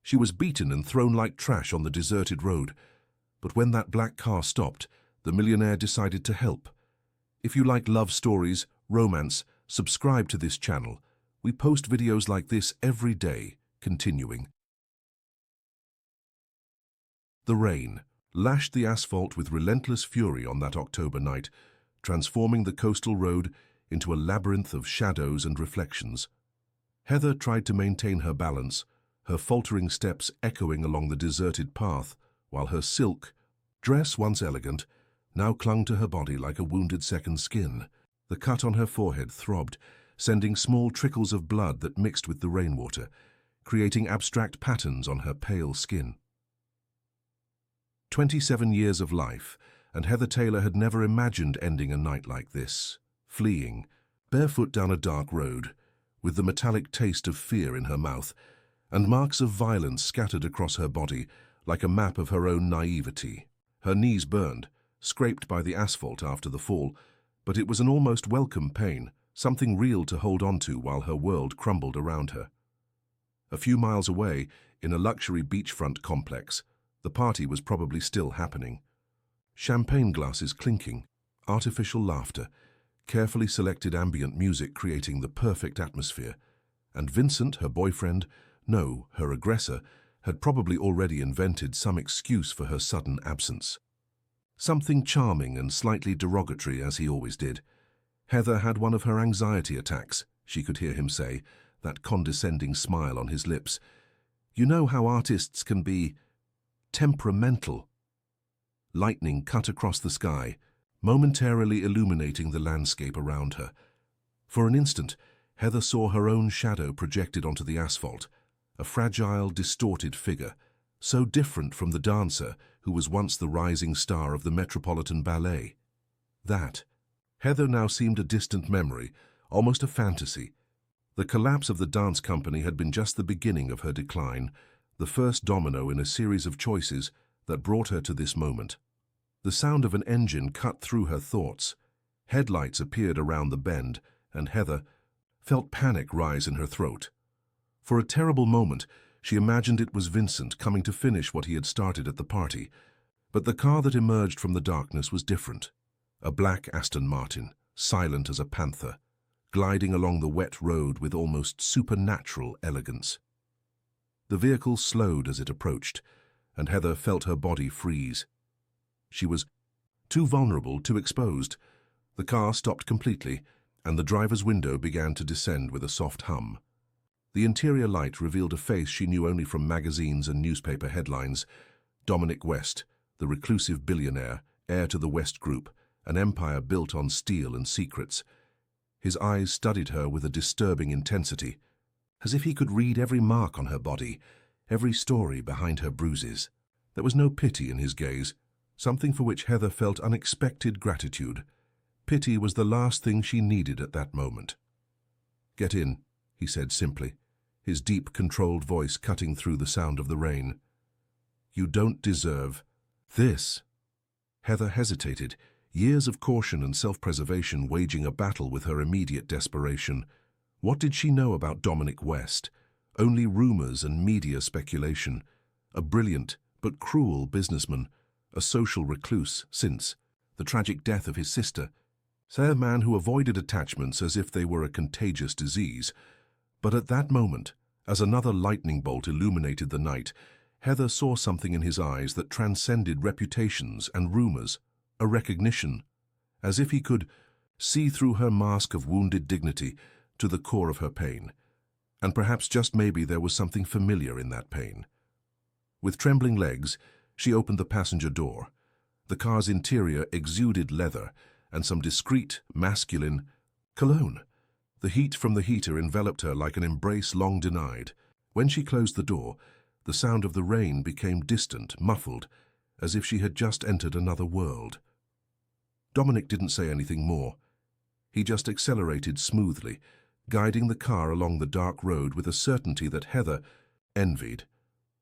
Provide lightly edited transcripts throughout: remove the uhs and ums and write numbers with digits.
She was beaten and thrown like trash on the deserted road. But when that black car stopped, the millionaire decided to help. If you like love stories, romance, subscribe to this channel. We post videos like this every day. Continuing. The rain lashed the asphalt with relentless fury on that October night, transforming the coastal road into a labyrinth of shadows and reflections. Heather tried to maintain her balance, her faltering steps echoing along the deserted path, while her silk dress, once elegant, now clung to her body like a wounded second skin. The cut on her forehead throbbed, sending small trickles of blood that mixed with the rainwater, creating abstract patterns on her pale skin. 27 years of life, and Heather Taylor had never imagined ending a night like this, fleeing, barefoot down a dark road, with the metallic taste of fear in her mouth, and marks of violence scattered across her body like a map of her own naivety. Her knees burned, scraped by the asphalt after the fall, but it was an almost welcome pain, something real to hold on to while her world crumbled around her. A few miles away, in a luxury beachfront complex, the party was probably still happening. Champagne glasses clinking, artificial laughter, carefully selected ambient music creating the perfect atmosphere, and Vincent, her boyfriend, no, her aggressor, had probably already invented some excuse for her sudden absence. Something charming and slightly derogatory, as he always did. Heather had one of her anxiety attacks, she could hear him say, that condescending smile on his lips. You know how artists can be temperamental. Lightning cut across the sky, momentarily illuminating the landscape around her. For an instant, Heather saw her own shadow projected onto the asphalt, a fragile, distorted figure, so different from the dancer who was once the rising star of the Metropolitan Ballet. That, Heather now seemed a distant memory, almost a fantasy. The collapse of the dance company had been just the beginning of her decline, the first domino in a series of choices that brought her to this moment. The sound of an engine cut through her thoughts. Headlights appeared around the bend, and Heather felt panic rise in her throat. For a terrible moment, she imagined it was Vincent coming to finish what he had started at the party. But the car that emerged from the darkness was different. A black Aston Martin, silent as a panther, gliding along the wet road with almost supernatural elegance. The vehicle slowed as it approached, and Heather felt her body freeze. She was too vulnerable, too exposed. The car stopped completely, and the driver's window began to descend with a soft hum. The interior light revealed a face she knew only from magazines and newspaper headlines. Dominic West, the reclusive billionaire, heir to the West Group, an empire built on steel and secrets. His eyes studied her with a disturbing intensity, as if he could read every mark on her body, every story behind her bruises. There was no pity in his gaze, something for which Heather felt unexpected gratitude. Pity was the last thing she needed at that moment. "Get in," he said simply, his deep, controlled voice cutting through the sound of the rain. "You don't deserve this." Heather hesitated, years of caution and self-preservation waging a battle with her immediate desperation. What did she know about Dominic West? Only rumors and media speculation. A brilliant but cruel businessman, a social recluse since the tragic death of his sister. Say a man who avoided attachments as if they were a contagious disease. But at that moment, as another lightning bolt illuminated the night, Heather saw something in his eyes that transcended reputations and rumors, a recognition, as if he could see through her mask of wounded dignity to the core of her pain. And perhaps just maybe there was something familiar in that pain. With trembling legs, she opened the passenger door. The car's interior exuded leather and some discreet, masculine cologne. The heat from the heater enveloped her like an embrace long denied. When she closed the door, the sound of the rain became distant, muffled, as if she had just entered another world. Dominic didn't say anything more. He just accelerated smoothly, guiding the car along the dark road with a certainty that Heather envied.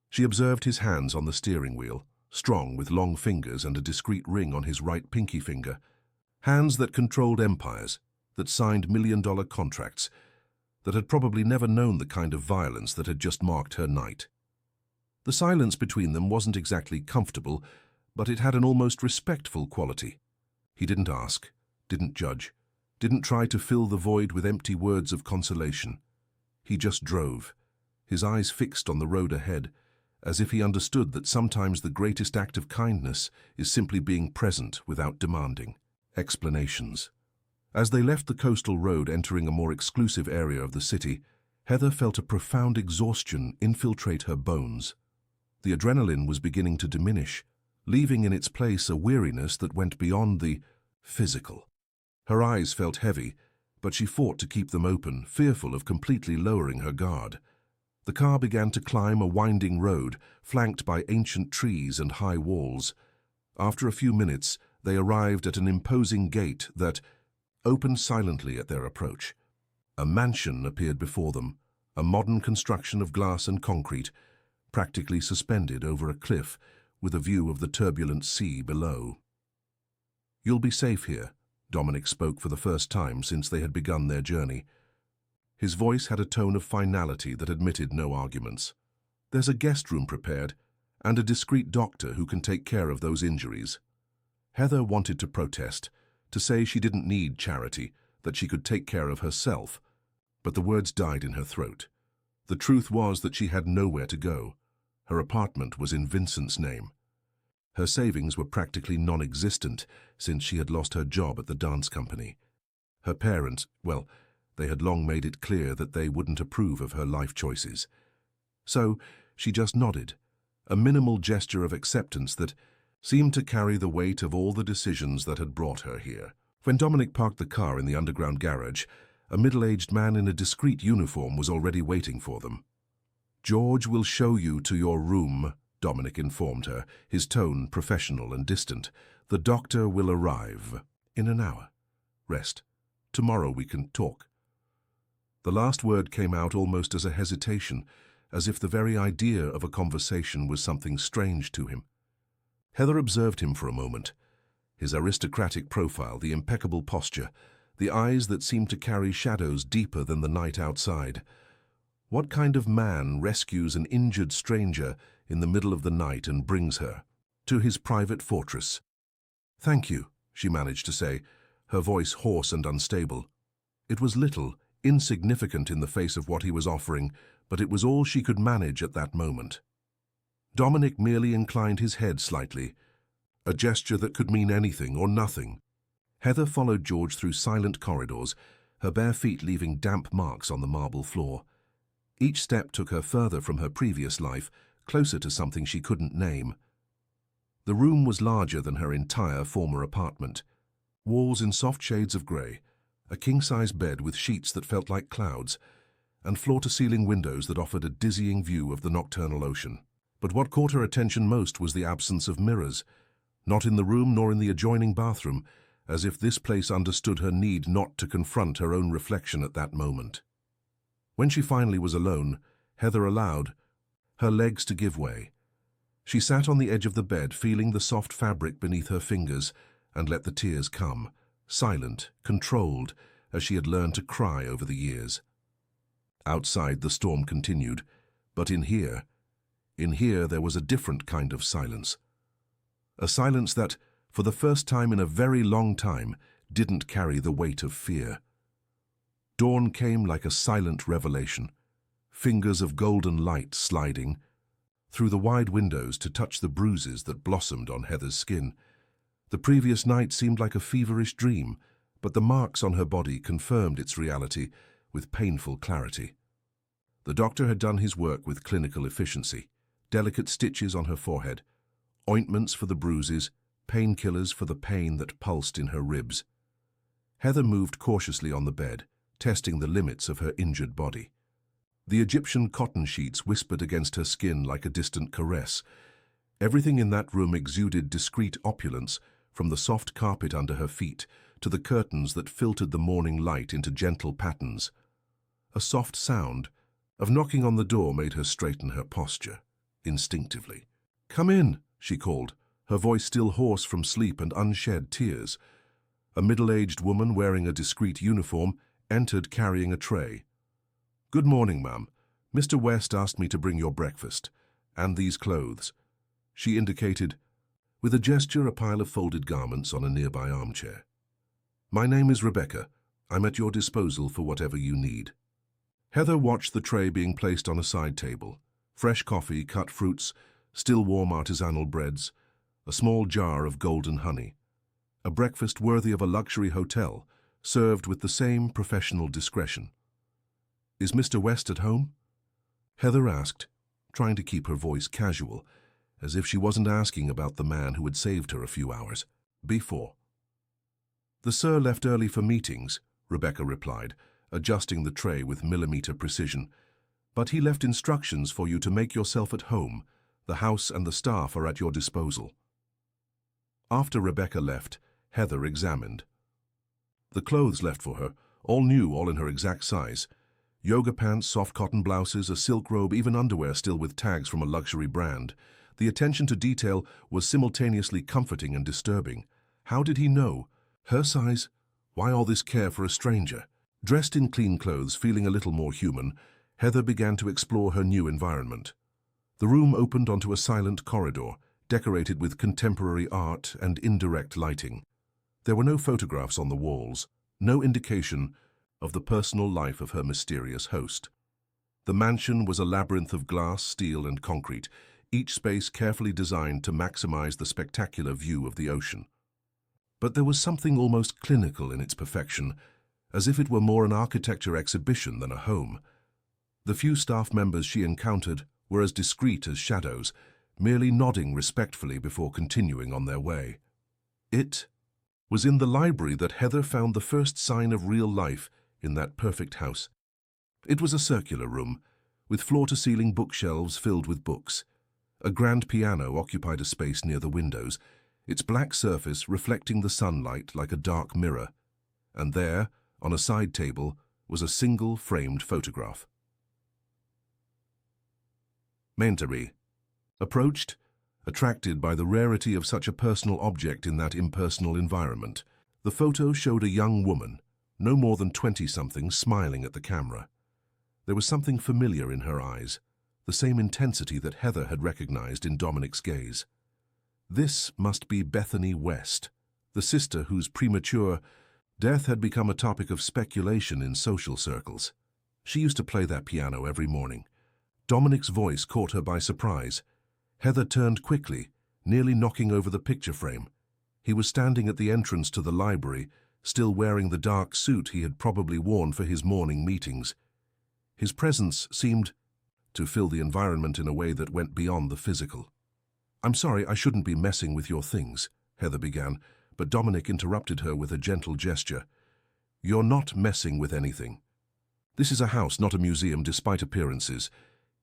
She observed his hands on the steering wheel, strong with long fingers and a discreet ring on his right pinky finger. Hands that controlled empires, that signed million-dollar contracts, that had probably never known the kind of violence that had just marked her night. The silence between them wasn't exactly comfortable, but it had an almost respectful quality. He didn't ask, didn't judge, didn't try to fill the void with empty words of consolation. He just drove, his eyes fixed on the road ahead, as if he understood that sometimes the greatest act of kindness is simply being present without demanding explanations. As they left the coastal road entering a more exclusive area of the city, Heather felt a profound exhaustion infiltrate her bones. The adrenaline was beginning to diminish, leaving in its place a weariness that went beyond the physical. Her eyes felt heavy, but she fought to keep them open, fearful of completely lowering her guard. The car began to climb a winding road, flanked by ancient trees and high walls. After a few minutes, they arrived at an imposing gate that opened silently at their approach. A mansion appeared before them, a modern construction of glass and concrete, practically suspended over a cliff with a view of the turbulent sea below. "You'll be safe here," Dominic spoke for the first time since they had begun their journey. His voice had a tone of finality that admitted no arguments. "There's a guest room prepared, and a discreet doctor who can take care of those injuries." Heather wanted to protest, to say she didn't need charity, that she could take care of herself, but the words died in her throat. The truth was that she had nowhere to go. Her apartment was in Vincent's name. Her savings were practically non-existent since she had lost her job at the dance company. Her parents, well, they had long made it clear that they wouldn't approve of her life choices. So she just nodded, a minimal gesture of acceptance that seemed to carry the weight of all the decisions that had brought her here. When Dominic parked the car in the underground garage, a middle-aged man in a discreet uniform was already waiting for them. "George will show you to your room," Dominic informed her, his tone professional and distant. "The doctor will arrive in an hour. Rest. Tomorrow we can talk." The last word came out almost as a hesitation, as if the very idea of a conversation was something strange to him. Heather observed him for a moment. His aristocratic profile, the impeccable posture, the eyes that seemed to carry shadows deeper than the night outside. What kind of man rescues an injured stranger in the middle of the night and brings her to his private fortress? "Thank you," she managed to say, her voice hoarse and unstable. It was little, insignificant in the face of what he was offering, but it was all she could manage at that moment. Dominic merely inclined his head slightly, a gesture that could mean anything or nothing. Heather followed George through silent corridors, her bare feet leaving damp marks on the marble floor. Each step took her further from her previous life, closer to something she couldn't name. The room was larger than her entire former apartment. Walls in soft shades of grey, a king-size bed with sheets that felt like clouds, and floor-to-ceiling windows that offered a dizzying view of the nocturnal ocean. But what caught her attention most was the absence of mirrors, not in the room nor in the adjoining bathroom, as if this place understood her need not to confront her own reflection at that moment. When she finally was alone, Heather allowed her legs to give way. She sat on the edge of the bed, feeling the soft fabric beneath her fingers, and let the tears come, silent, controlled, as she had learned to cry over the years. Outside, the storm continued, but in here there was a different kind of silence. A silence that, for the first time in a very long time, didn't carry the weight of fear. Dawn came like a silent revelation, fingers of golden light sliding through the wide windows to touch the bruises that blossomed on Heather's skin. The previous night seemed like a feverish dream, but the marks on her body confirmed its reality with painful clarity. The doctor had done his work with clinical efficiency. Delicate stitches on her forehead, ointments for the bruises, painkillers for the pain that pulsed in her ribs. Heather moved cautiously on the bed, testing the limits of her injured body. The Egyptian cotton sheets whispered against her skin like a distant caress. Everything in that room exuded discreet opulence, from the soft carpet under her feet to the curtains that filtered the morning light into gentle patterns. A soft sound of knocking on the door made her straighten her posture, instinctively. "Come in," she called, her voice still hoarse from sleep and unshed tears. A middle-aged woman wearing a discreet uniform entered carrying a tray. "Good morning, ma'am. Mr. West asked me to bring your breakfast," And these clothes. She indicated, with a gesture, a pile of folded garments on a nearby armchair. My name is Rebecca. I'm at your disposal for whatever you need. Heather watched the tray being placed on a side table. Fresh coffee, cut fruits, still warm artisanal breads, a small jar of golden honey. A breakfast worthy of a luxury hotel, served with the same professional discretion. Is Mr. West at home? Heather asked, trying to keep her voice casual, as if she wasn't asking about the man who had saved her a few hours before. The sir left early for meetings, Rebecca replied, adjusting the tray with millimeter precision. But he left instructions for you to make yourself at home. The house and the staff are at your disposal. After Rebecca left, Heather examined. The clothes left for her, all new, all in her exact size. Yoga pants, soft cotton blouses, a silk robe, even underwear still with tags from a luxury brand. The attention to detail was simultaneously comforting and disturbing. How did he know? Her size? Why all this care for a stranger? Dressed in clean clothes, feeling a little more human, Heather began to explore her new environment. The room opened onto a silent corridor, decorated with contemporary art and indirect lighting. There were no photographs on the walls, no indication of the personal life of her mysterious host. The mansion was a labyrinth of glass, steel, and concrete, each space carefully designed to maximize the spectacular view of the ocean. But there was something almost clinical in its perfection, as if it were more an architecture exhibition than a home. The few staff members she encountered were as discreet as shadows, merely nodding respectfully before continuing on their way. It was in the library that Heather found the first sign of real life in that perfect house. It was a circular room, with floor-to-ceiling bookshelves filled with books. A grand piano occupied a space near the windows, its black surface reflecting the sunlight like a dark mirror. And there, on a side table, was a single framed photograph. Mentary approached, attracted by the rarity of such a personal object in that impersonal environment. The photo showed a young woman, no more than 20-something, smiling at the camera. There was something familiar in her eyes, the same intensity that Heather had recognized in Dominic's gaze. This must be Bethany West, the sister whose premature death had become a topic of speculation in social circles. She used to play that piano every morning. Dominic's voice caught her by surprise. Heather turned quickly, nearly knocking over the picture frame. He was standing at the entrance to the library, still wearing the dark suit he had probably worn for his morning meetings. His presence seemed to fill the environment in a way that went beyond the physical. "I'm sorry, I shouldn't be messing with your things," Heather began, but Dominic interrupted her with a gentle gesture. "You're not messing with anything. This is a house, not a museum, despite appearances."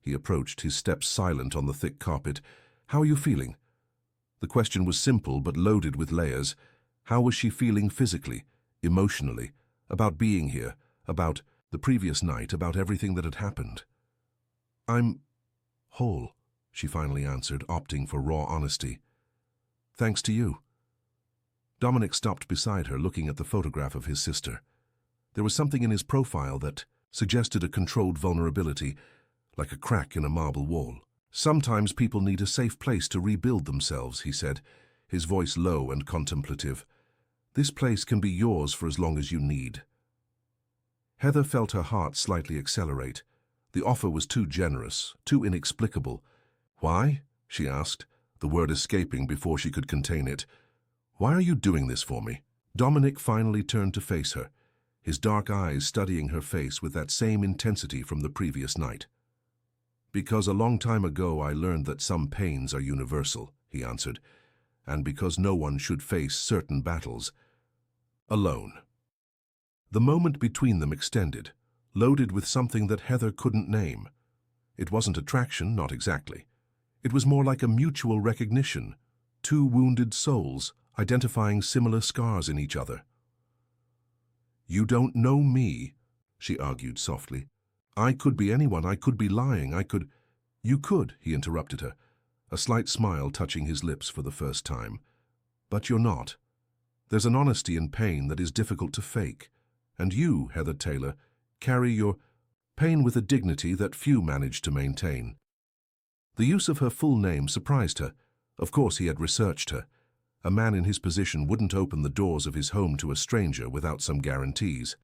He approached, his steps silent on the thick carpet. "How are you feeling?" The question was simple but loaded with layers. How was she feeling physically, emotionally, about being here, about the previous night, about everything that had happened? "I'm whole," she finally answered, opting for raw honesty. "Thanks to you." Dominic stopped beside her, looking at the photograph of his sister. There was something in his profile that suggested a controlled vulnerability, like a crack in a marble wall. "Sometimes people need a safe place to rebuild themselves," he said, his voice low and contemplative. "This place can be yours for as long as you need." Heather felt her heart slightly accelerate. The offer was too generous, too inexplicable. "Why?" she asked, the word escaping before she could contain it. "Why are you doing this for me?" Dominic finally turned to face her, his dark eyes studying her face with that same intensity from the previous night. "Because a long time ago I learned that some pains are universal," he answered, "and because no one should face certain battles alone." The moment between them extended, loaded with something that Heather couldn't name. It wasn't attraction, not exactly. It was more like a mutual recognition, two wounded souls identifying similar scars in each other. "You don't know me," she argued softly. "I could be anyone, I could be lying, I could—" "You could," he interrupted her, a slight smile touching his lips for the first time. "But you're not. There's an honesty in pain that is difficult to fake. And you, Heather Taylor, carry your pain with a dignity that few manage to maintain." The use of her full name surprised her. Of course he had researched her. A man in his position wouldn't open the doors of his home to a stranger without some guarantees.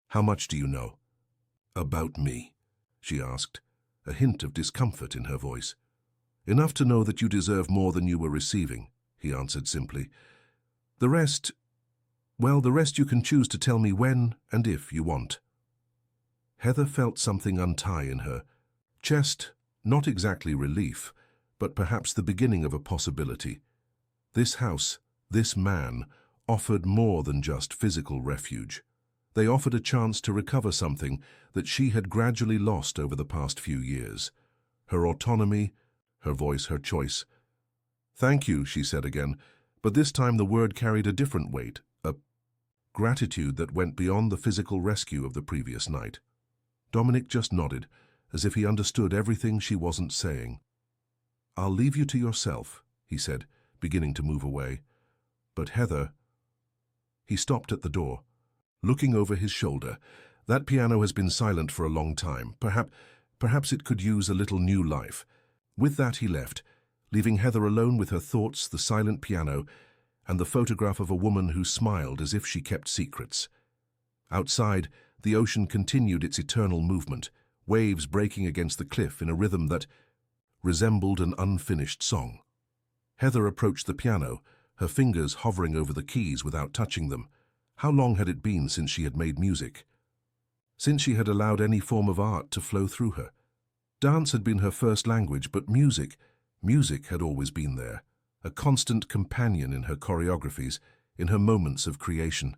"How much do you know?" "About me?" she asked, a hint of discomfort in her voice. "Enough to know that you deserve more than you were receiving," he answered simply. "The rest, well, the rest you can choose to tell me when and if you want." Heather felt something untie in her chest, not exactly relief, but perhaps the beginning of a possibility. This house, this man, offered more than just physical refuge. They offered a chance to recover something that she had gradually lost over the past few years. Her autonomy, her voice, her choice. "Thank you," she said again, but this time the word carried a different weight, a gratitude that went beyond the physical rescue of the previous night. Dominic just nodded, as if he understood everything she wasn't saying. "I'll leave you to yourself," he said, beginning to move away. "But Heather—" He stopped at the door, looking over his shoulder. "That piano has been silent for a long time. Perhaps it could use a little new life." With that he left, leaving Heather alone with her thoughts, the silent piano, and the photograph of a woman who smiled as if she kept secrets. Outside, the ocean continued its eternal movement, waves breaking against the cliff in a rhythm that resembled an unfinished song. Heather approached the piano, her fingers hovering over the keys without touching them. How long had it been since she had made music? Since she had allowed any form of art to flow through her? Dance had been her first language, but music had always been there, a constant companion in her choreographies, in her moments of creation.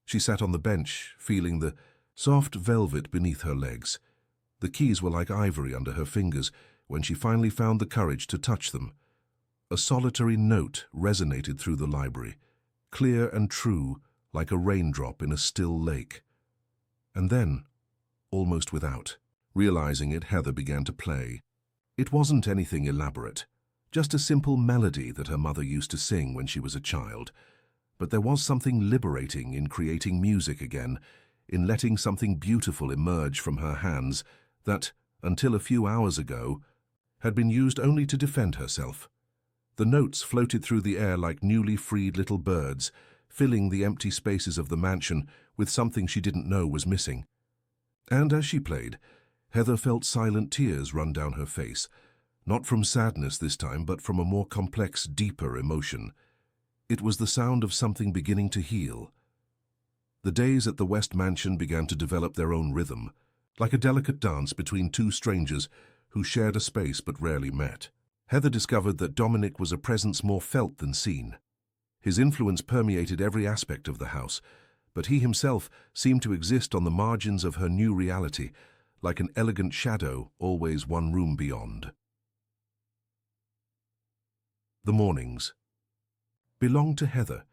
She sat on the bench, feeling the soft velvet beneath her legs. The keys were like ivory under her fingers when she finally found the courage to touch them. A solitary note resonated through the library, clear and true, like a raindrop in a still lake. And then, almost without realizing it, Heather began to play. It wasn't anything elaborate, just a simple melody that her mother used to sing when she was a child. But there was something liberating in creating music again, in letting something beautiful emerge from her hands that, until a few hours ago, had been used only to defend herself. The notes floated through the air like newly freed little birds, filling the empty spaces of the mansion with something she didn't know was missing. And as she played, Heather felt silent tears run down her face, not from sadness this time, but from a more complex, deeper emotion. It was the sound of something beginning to heal. The days at the West Mansion began to develop their own rhythm, like a delicate dance between two strangers who shared a space but rarely met. Heather discovered that Dominic was a presence more felt than seen. His influence permeated every aspect of the house, but he himself seemed to exist on the margins of her new reality, like an elegant shadow always one room beyond. The mornings belonged to Heather.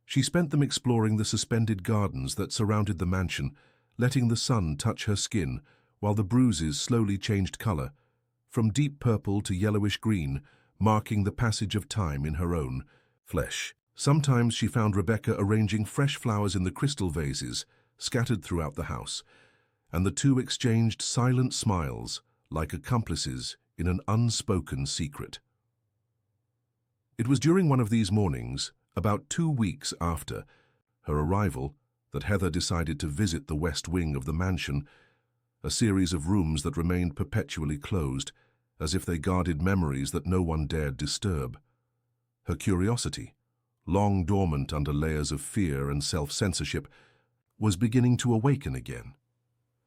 She spent them exploring the suspended gardens that surrounded the mansion, letting the sun touch her skin while the bruises slowly changed color, from deep purple to yellowish green, marking the passage of time in her own flesh. Sometimes she found Rebecca arranging fresh flowers in the crystal vases scattered throughout the house, and the two exchanged silent smiles like accomplices in an unspoken secret. It was during one of these mornings, about 2 weeks after her arrival, that Heather decided to visit the west wing of the mansion, a series of rooms that remained perpetually closed, as if they guarded memories that no one dared disturb. Her curiosity, long dormant under layers of fear and self-censorship, was beginning to awaken again.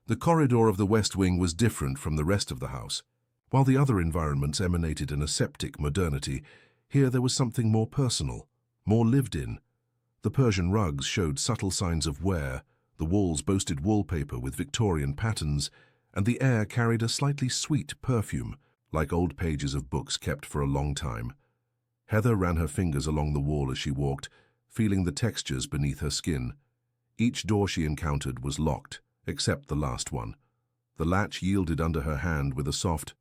The corridor of the west wing was different from the rest of the house. While the other environments emanated an aseptic modernity, here there was something more personal, more lived in. The Persian rugs showed subtle signs of wear, the walls boasted wallpaper with Victorian patterns, and the air carried a slightly sweet perfume, like old pages of books kept for a long time. Heather ran her fingers along the wall as she walked, feeling the textures beneath her skin. Each door she encountered was locked, except the last one. The latch yielded under her hand with a soft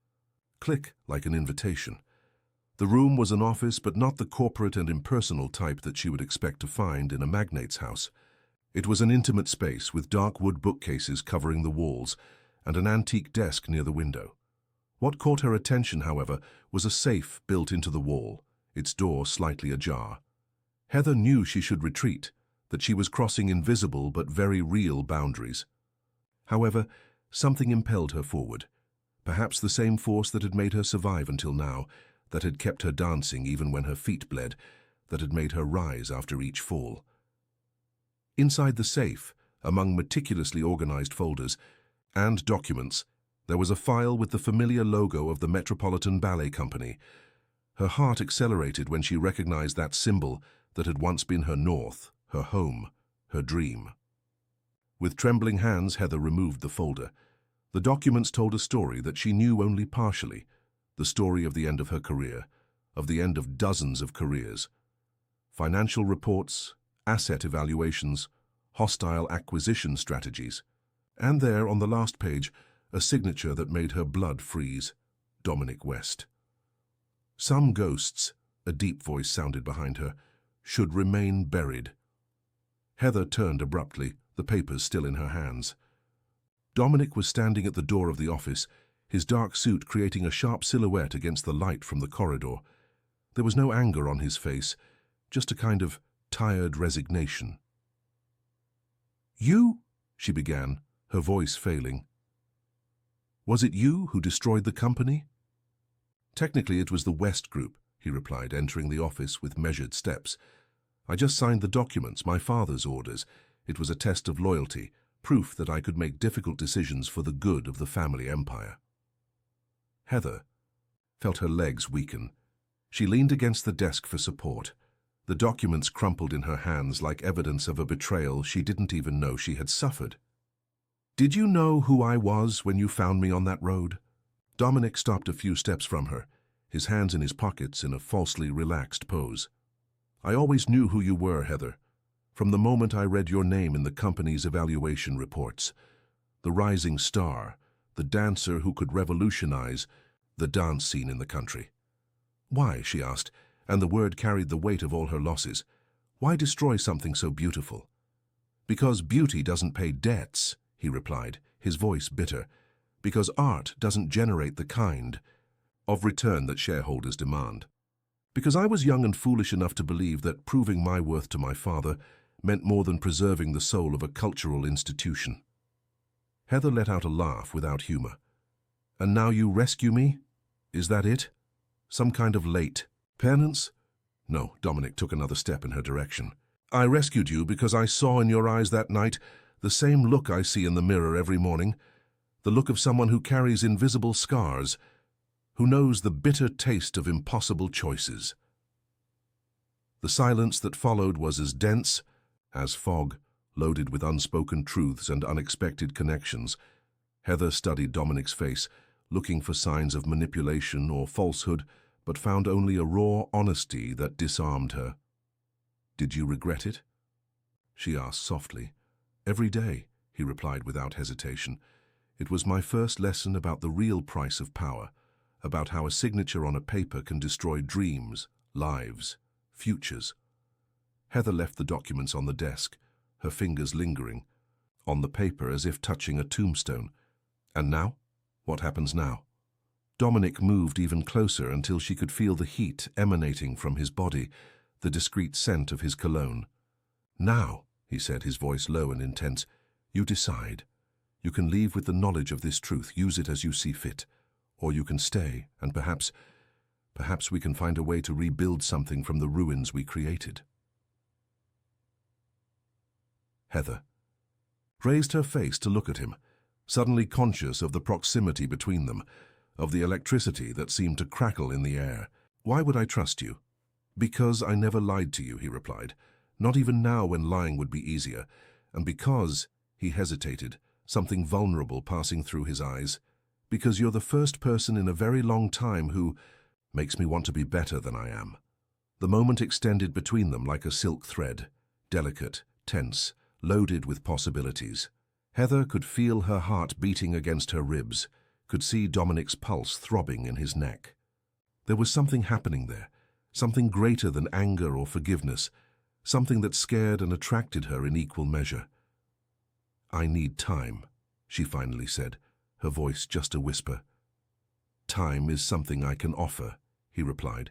click like an invitation. The room was an office, but not the corporate and impersonal type that she would expect to find in a magnate's house. It was an intimate space with dark wood bookcases covering the walls and an antique desk near the window. What caught her attention, however, was a safe built into the wall, its door slightly ajar. Heather knew she should retreat, that she was crossing invisible but very real boundaries. However, something impelled her forward, perhaps the same force that had made her survive until now, that had kept her dancing even when her feet bled, that had made her rise after each fall. Inside the safe, among meticulously organized folders and documents, there was a file with the familiar logo of the Metropolitan Ballet Company. Her heart accelerated when she recognized that symbol that had once been her north, her home, her dream. With trembling hands, Heather removed the folder. The documents told a story that she knew only partially, the story of the end of her career, of the end of dozens of careers. Financial reports, asset evaluations, hostile acquisition strategies. And there, on the last page, a signature that made her blood freeze. Dominic West. Some ghosts, a deep voice sounded behind her, should remain buried. Heather turned abruptly, the papers still in her hands. Dominic was standing at the door of the office, his dark suit creating a sharp silhouette against the light from the corridor. There was no anger on his face, just a kind of tired resignation. "You?" she began, her voice failing. "Was it you who destroyed the company?" "Technically it was the West Group," he replied, entering the office with measured steps. "I just signed the documents, my father's orders. It was a test of loyalty, proof that I could make difficult decisions for the good of the family empire." Heather felt her legs weaken. She leaned against the desk for support. The documents crumpled in her hands like evidence of a betrayal she didn't even know she had suffered. "Did you know who I was when you found me on that road?" Dominic stopped a few steps from her, his hands in his pockets in a falsely relaxed pose. "I always knew who you were, Heather, from the moment I read your name in the company's evaluation reports. The rising star, the dancer who could revolutionize the dance scene in the country." "Why?" she asked, and the word carried the weight of all her losses. "Why destroy something so beautiful?" "Because beauty doesn't pay debts," he replied, his voice bitter. "Because art doesn't generate the kind of return that shareholders demand. Because I was young and foolish enough to believe that proving my worth to my father meant more than preserving the soul of a cultural institution." Heather let out a laugh without humor. "And now you rescue me? Is that it? Some kind of late penance?" "No," Dominic took another step in her direction. "I rescued you because I saw in your eyes that night the same look I see in the mirror every morning, the look of someone who carries invisible scars, who knows the bitter taste of impossible choices." The silence that followed was as dense as fog, loaded with unspoken truths and unexpected connections. Heather studied Dominic's face, looking for signs of manipulation or falsehood, but found only a raw honesty that disarmed her. "Did you regret it?" she asked softly. "Every day," he replied without hesitation. "It was my first lesson about the real price of power, about how a signature on a paper can destroy dreams, lives, futures." Heather left the documents on the desk, her fingers lingering on the paper as if touching a tombstone. "And now? What happens now?" Dominic moved even closer until she could feel the heat emanating from his body, the discreet scent of his cologne. "Now," he said, his voice low and intense, "you decide. You can leave with the knowledge of this truth, use it as you see fit. Or you can stay, and perhaps we can find a way to rebuild something from the ruins we created." Heather raised her face to look at him, suddenly conscious of the proximity between them, of the electricity that seemed to crackle in the air. "Why would I trust you?" "Because I never lied to you," he replied, "not even now when lying would be easier. And because," he hesitated, something vulnerable passing through his eyes, "because you're the first person in a very long time who makes me want to be better than I am." The moment extended between them like a silk thread, delicate, tense, loaded with possibilities. Heather could feel her heart beating against her ribs, could see Dominic's pulse throbbing in his neck. There was something happening there, something greater than anger or forgiveness, something that scared and attracted her in equal measure. "I need time," she finally said, her voice just a whisper. time is something I can offer," he replied,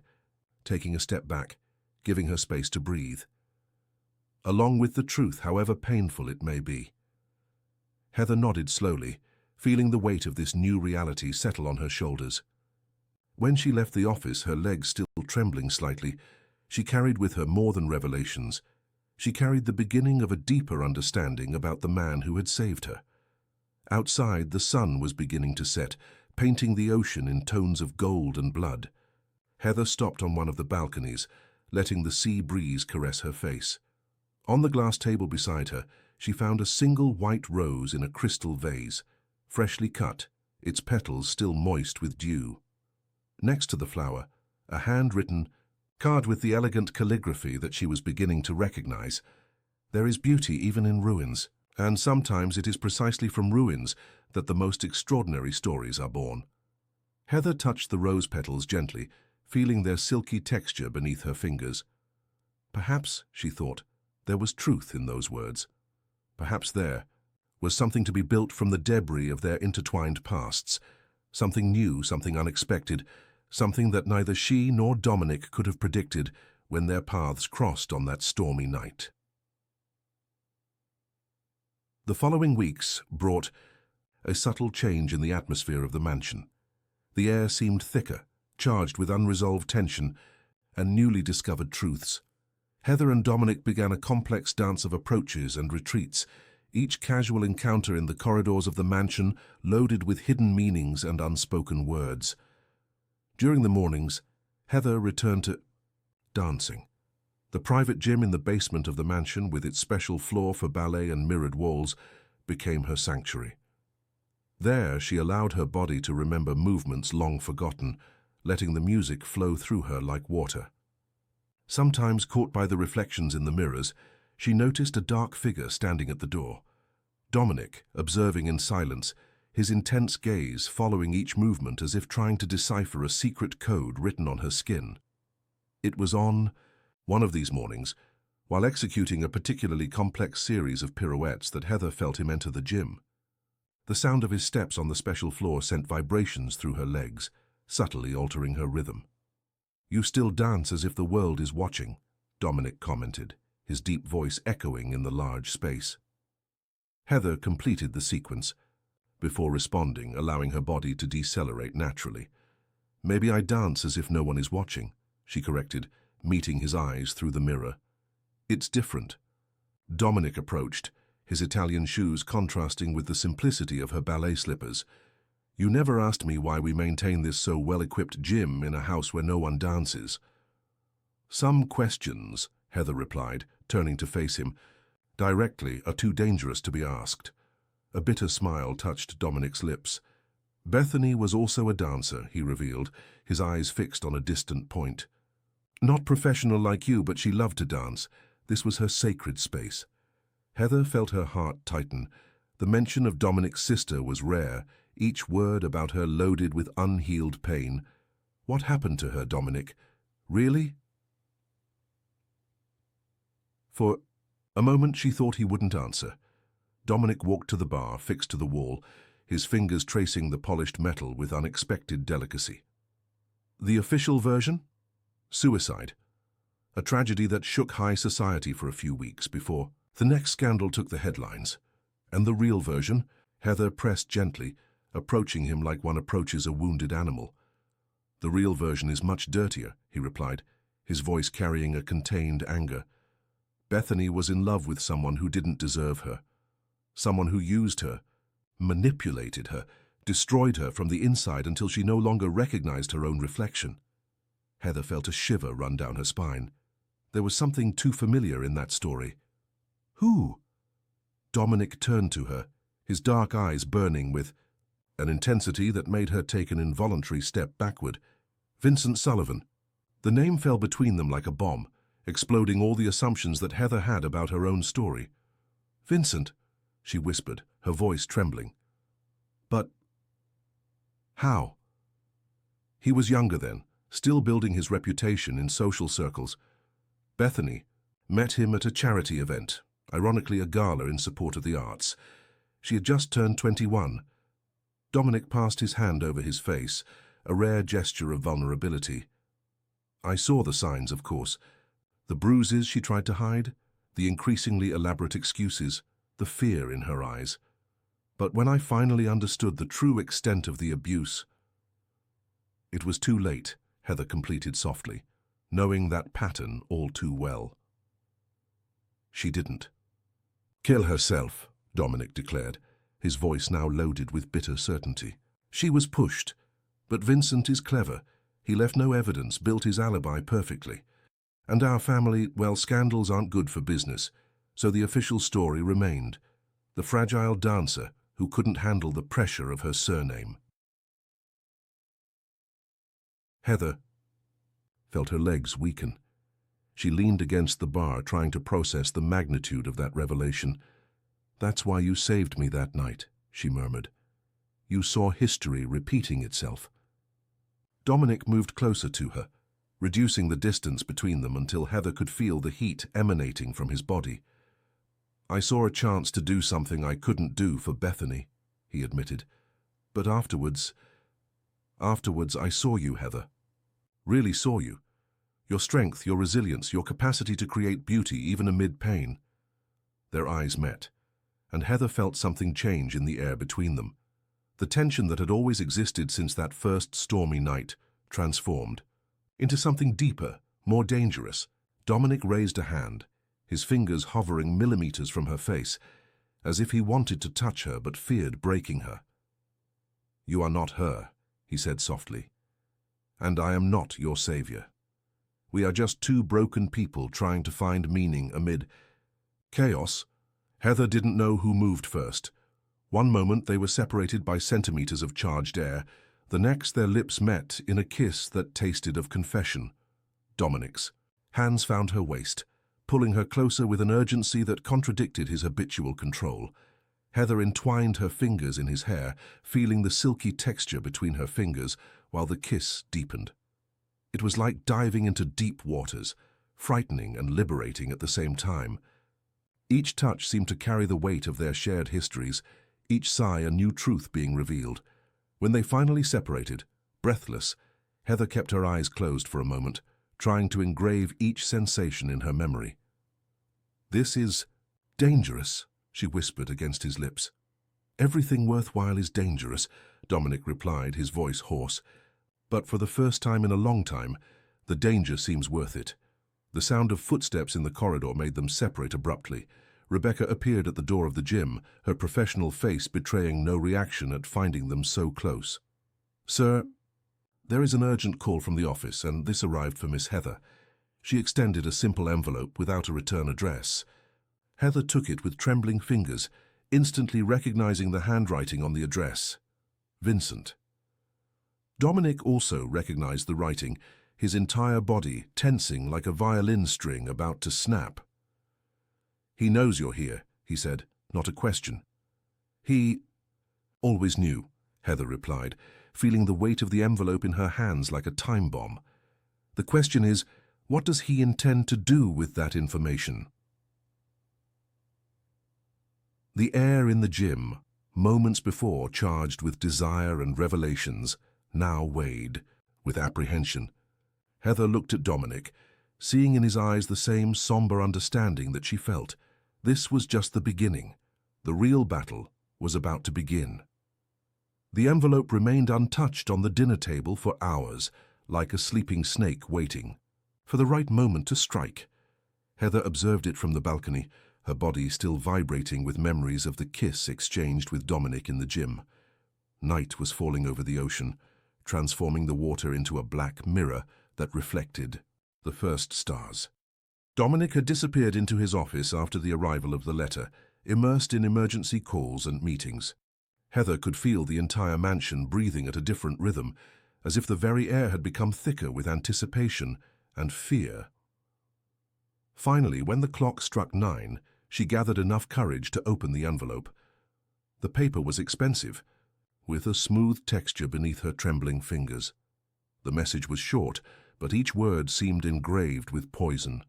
taking a step back, giving her space to breathe. "Along with the truth, however painful it may be." Heather nodded slowly, feeling the weight of this new reality settle on her shoulders. When she left the office, her legs still trembling slightly, she carried with her more than revelations. She carried the beginning of a deeper understanding about the man who had saved her. Outside, the sun was beginning to set, painting the ocean in tones of gold and blood. Heather stopped on one of the balconies, letting the sea breeze caress her face. On the glass table beside her, she found a single white rose in a crystal vase, freshly cut, its petals still moist with dew. Next to the flower, a handwritten card with the elegant calligraphy that she was beginning to recognize. There is beauty even in ruins, and sometimes it is precisely from ruins that the most extraordinary stories are born. Heather touched the rose petals gently, feeling their silky texture beneath her fingers. Perhaps, she thought, there was truth in those words. Perhaps there was something to be built from the debris of their intertwined pasts, something new, something unexpected, something that neither she nor Dominic could have predicted when their paths crossed on that stormy night. The following weeks brought a subtle change in the atmosphere of the mansion. The air seemed thicker, charged with unresolved tension and newly discovered truths. Heather and Dominic began a complex dance of approaches and retreats, each casual encounter in the corridors of the mansion loaded with hidden meanings and unspoken words. During the mornings, Heather returned to dancing. The private gym in the basement of the mansion, with its special floor for ballet and mirrored walls, became her sanctuary. There, she allowed her body to remember movements long forgotten, letting the music flow through her like water. Sometimes, caught by the reflections in the mirrors, she noticed a dark figure standing at the door. Dominic, observing in silence, his intense gaze following each movement as if trying to decipher a secret code written on her skin. It was on one of these mornings, while executing a particularly complex series of pirouettes, that Heather felt him enter the gym. The sound of his steps on the special floor sent vibrations through her legs, subtly altering her rhythm. "You still dance as if the world is watching," Dominic commented, his deep voice echoing in the large space. Heather completed the sequence, before responding, allowing her body to decelerate naturally. "Maybe I dance as if no one is watching," she corrected, meeting his eyes through the mirror. "It's different." Dominic approached, his Italian shoes contrasting with the simplicity of her ballet slippers. "You never asked me why we maintain this so well-equipped gym in a house where no one dances." "Some questions," Heather replied, turning to face him, "directly are too dangerous to be asked." A bitter smile touched Dominic's lips. "Bethany was also a dancer," he revealed, his eyes fixed on a distant point. "Not professional like you, but she loved to dance. This was her sacred space." Heather felt her heart tighten. The mention of Dominic's sister was rare, each word about her loaded with unhealed pain. What happened to her, Dominic? Really? For a moment she thought he wouldn't answer. Dominic walked to the bar, fixed to the wall, his fingers tracing the polished metal with unexpected delicacy. The official version? Suicide. A tragedy that shook high society for a few weeks before the next scandal took the headlines. And the real version? Heather pressed gently, approaching him like one approaches a wounded animal. "The real version is much dirtier," he replied, his voice carrying a contained anger. "Bethany was in love with someone who didn't deserve her. Someone who used her, manipulated her, destroyed her from the inside until she no longer recognized her own reflection." Heather felt a shiver run down her spine. There was something too familiar in that story. "Who?" Dominic turned to her, his dark eyes burning with an intensity that made her take an involuntary step backward. "Vincent Sullivan." The name fell between them like a bomb, exploding all the assumptions that Heather had about her own story. "Vincent," she whispered, her voice trembling. "But how?" He was younger then, still building his reputation in social circles. Bethany met him at a charity event, ironically a gala in support of the arts. She had just turned 21. Dominic passed his hand over his face, a rare gesture of vulnerability. I saw the signs, of course. The bruises she tried to hide, the increasingly elaborate excuses, the fear in her eyes. But when I finally understood the true extent of the abuse, it was too late, Heather completed softly, knowing that pattern all too well. She didn't kill herself, Dominic declared, his voice now loaded with bitter certainty. She was pushed, but Vincent is clever. He left no evidence, built his alibi perfectly. And our family, well, scandals aren't good for business, so the official story remained. The fragile dancer who couldn't handle the pressure of her surname. Heather felt her legs weaken. She leaned against the bar, trying to process the magnitude of that revelation. "That's why you saved me that night," she murmured. "You saw history repeating itself." Dominic moved closer to her, reducing the distance between them until Heather could feel the heat emanating from his body. "I saw a chance to do something I couldn't do for Bethany," he admitted. "But afterwards I saw you, Heather. Really saw you. Your strength, your resilience, your capacity to create beauty even amid pain." Their eyes met, and Heather felt something change in the air between them. The tension that had always existed since that first stormy night transformed into something deeper, more dangerous. Dominic raised a hand, his fingers hovering millimeters from her face, as if he wanted to touch her but feared breaking her. "You are not her," he said softly, "and I am not your savior. We are just two broken people trying to find meaning amid chaos." Heather didn't know who moved first. One moment they were separated by centimeters of charged air, the next their lips met in a kiss that tasted of confession. Dominic's hands found her waist, pulling her closer with an urgency that contradicted his habitual control. Heather entwined her fingers in his hair, feeling the silky texture between her fingers while the kiss deepened. It was like diving into deep waters, frightening and liberating at the same time. Each touch seemed to carry the weight of their shared histories, each sigh a new truth being revealed. When they finally separated, breathless, Heather kept her eyes closed for a moment, trying to engrave each sensation in her memory. "This is dangerous," she whispered against his lips. "Everything worthwhile is dangerous," Dominic replied, his voice hoarse. "But for the first time in a long time, the danger seems worth it." The sound of footsteps in the corridor made them separate abruptly. Rebecca appeared at the door of the gym, her professional face betraying no reaction at finding them so close. "Sir, there is an urgent call from the office, and this arrived for Miss Heather." She extended a simple envelope without a return address. Heather took it with trembling fingers, instantly recognizing the handwriting on the address. Vincent. Dominic also recognized the writing, his entire body tensing like a violin string about to snap. "He knows you're here," he said, not a question. "He always knew," Heather replied, feeling the weight of the envelope in her hands like a time bomb. "The question is, what does he intend to do with that information?" The air in the gym, moments before charged with desire and revelations, now weighed with apprehension. Heather looked at Dominic, seeing in his eyes the same somber understanding that she felt. This was just the beginning. The real battle was about to begin. The envelope remained untouched on the dinner table for hours, like a sleeping snake waiting for the right moment to strike. Heather observed it from the balcony, her body still vibrating with memories of the kiss exchanged with Dominic in the gym. Night was falling over the ocean, transforming the water into a black mirror that reflected the first stars. Dominic had disappeared into his office after the arrival of the letter, immersed in emergency calls and meetings. Heather could feel the entire mansion breathing at a different rhythm, as if the very air had become thicker with anticipation and fear. Finally, when the clock struck 9, she gathered enough courage to open the envelope. The paper was expensive, with a smooth texture beneath her trembling fingers. The message was short, but each word seemed engraved with poison.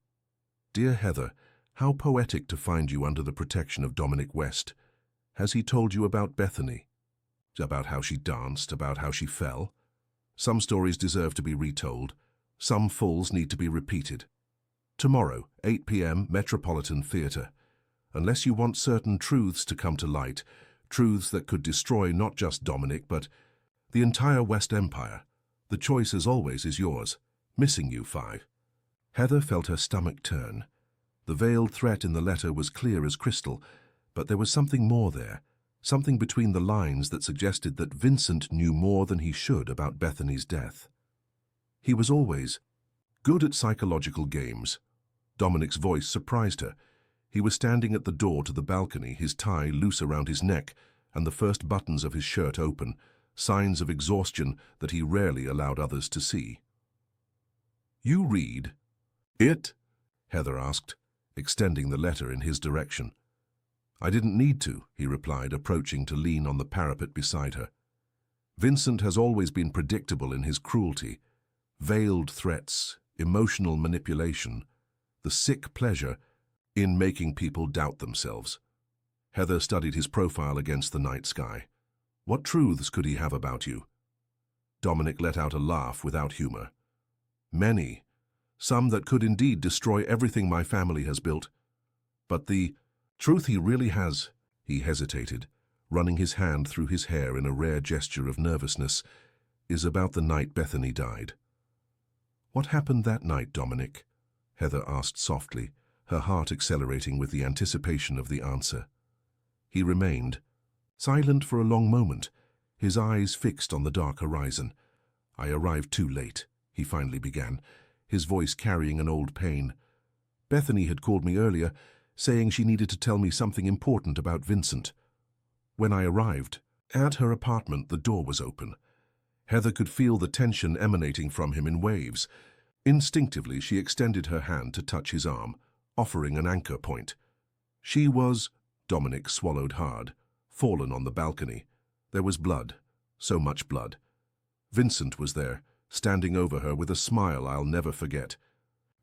"Dear Heather, how poetic to find you under the protection of Dominic West. Has he told you about Bethany? About how she danced, about how she fell?" Some stories deserve to be retold. Some fulls need to be repeated. Tomorrow, 8 p.m., Metropolitan Theatre. Unless you want certain truths to come to light, truths that could destroy not just Dominic, but the entire West Empire, the choice as always is yours. Missing you, 5. Heather felt her stomach turn. The veiled threat in the letter was clear as crystal, but there was something more there, something between the lines that suggested that Vincent knew more than he should about Bethany's death. He was always good at psychological games. Dominic's voice surprised her. He was standing at the door to the balcony, his tie loose around his neck and the first buttons of his shirt open, signs of exhaustion that he rarely allowed others to see. "You read it?" Heather asked, extending the letter in his direction. "I didn't need to," he replied, approaching to lean on the parapet beside her. "Vincent has always been predictable in his cruelty, veiled threats, emotional manipulation, the sick pleasure in making people doubt themselves." Heather studied his profile against the night sky. "What truths could he have about you?" Dominic let out a laugh without humor. "Many. Some that could indeed destroy everything my family has built. But the truth he really has," he hesitated, running his hand through his hair in a rare gesture of nervousness, "is about the night Bethany died." "What happened that night, Dominic?" Heather asked softly, her heart accelerating with the anticipation of the answer. He remained silent for a long moment, his eyes fixed on the dark horizon. "I arrived too late," he finally began, his voice carrying an old pain. "Bethany had called me earlier, saying she needed to tell me something important about Vincent. When I arrived at her apartment, the door was open. Heather could feel the tension emanating from him in waves. Instinctively, she extended her hand to touch his arm, offering an anchor point. She was, Dominic swallowed hard, fallen on the balcony. There was blood, so much blood. Vincent was there, standing over her with a smile I'll never forget.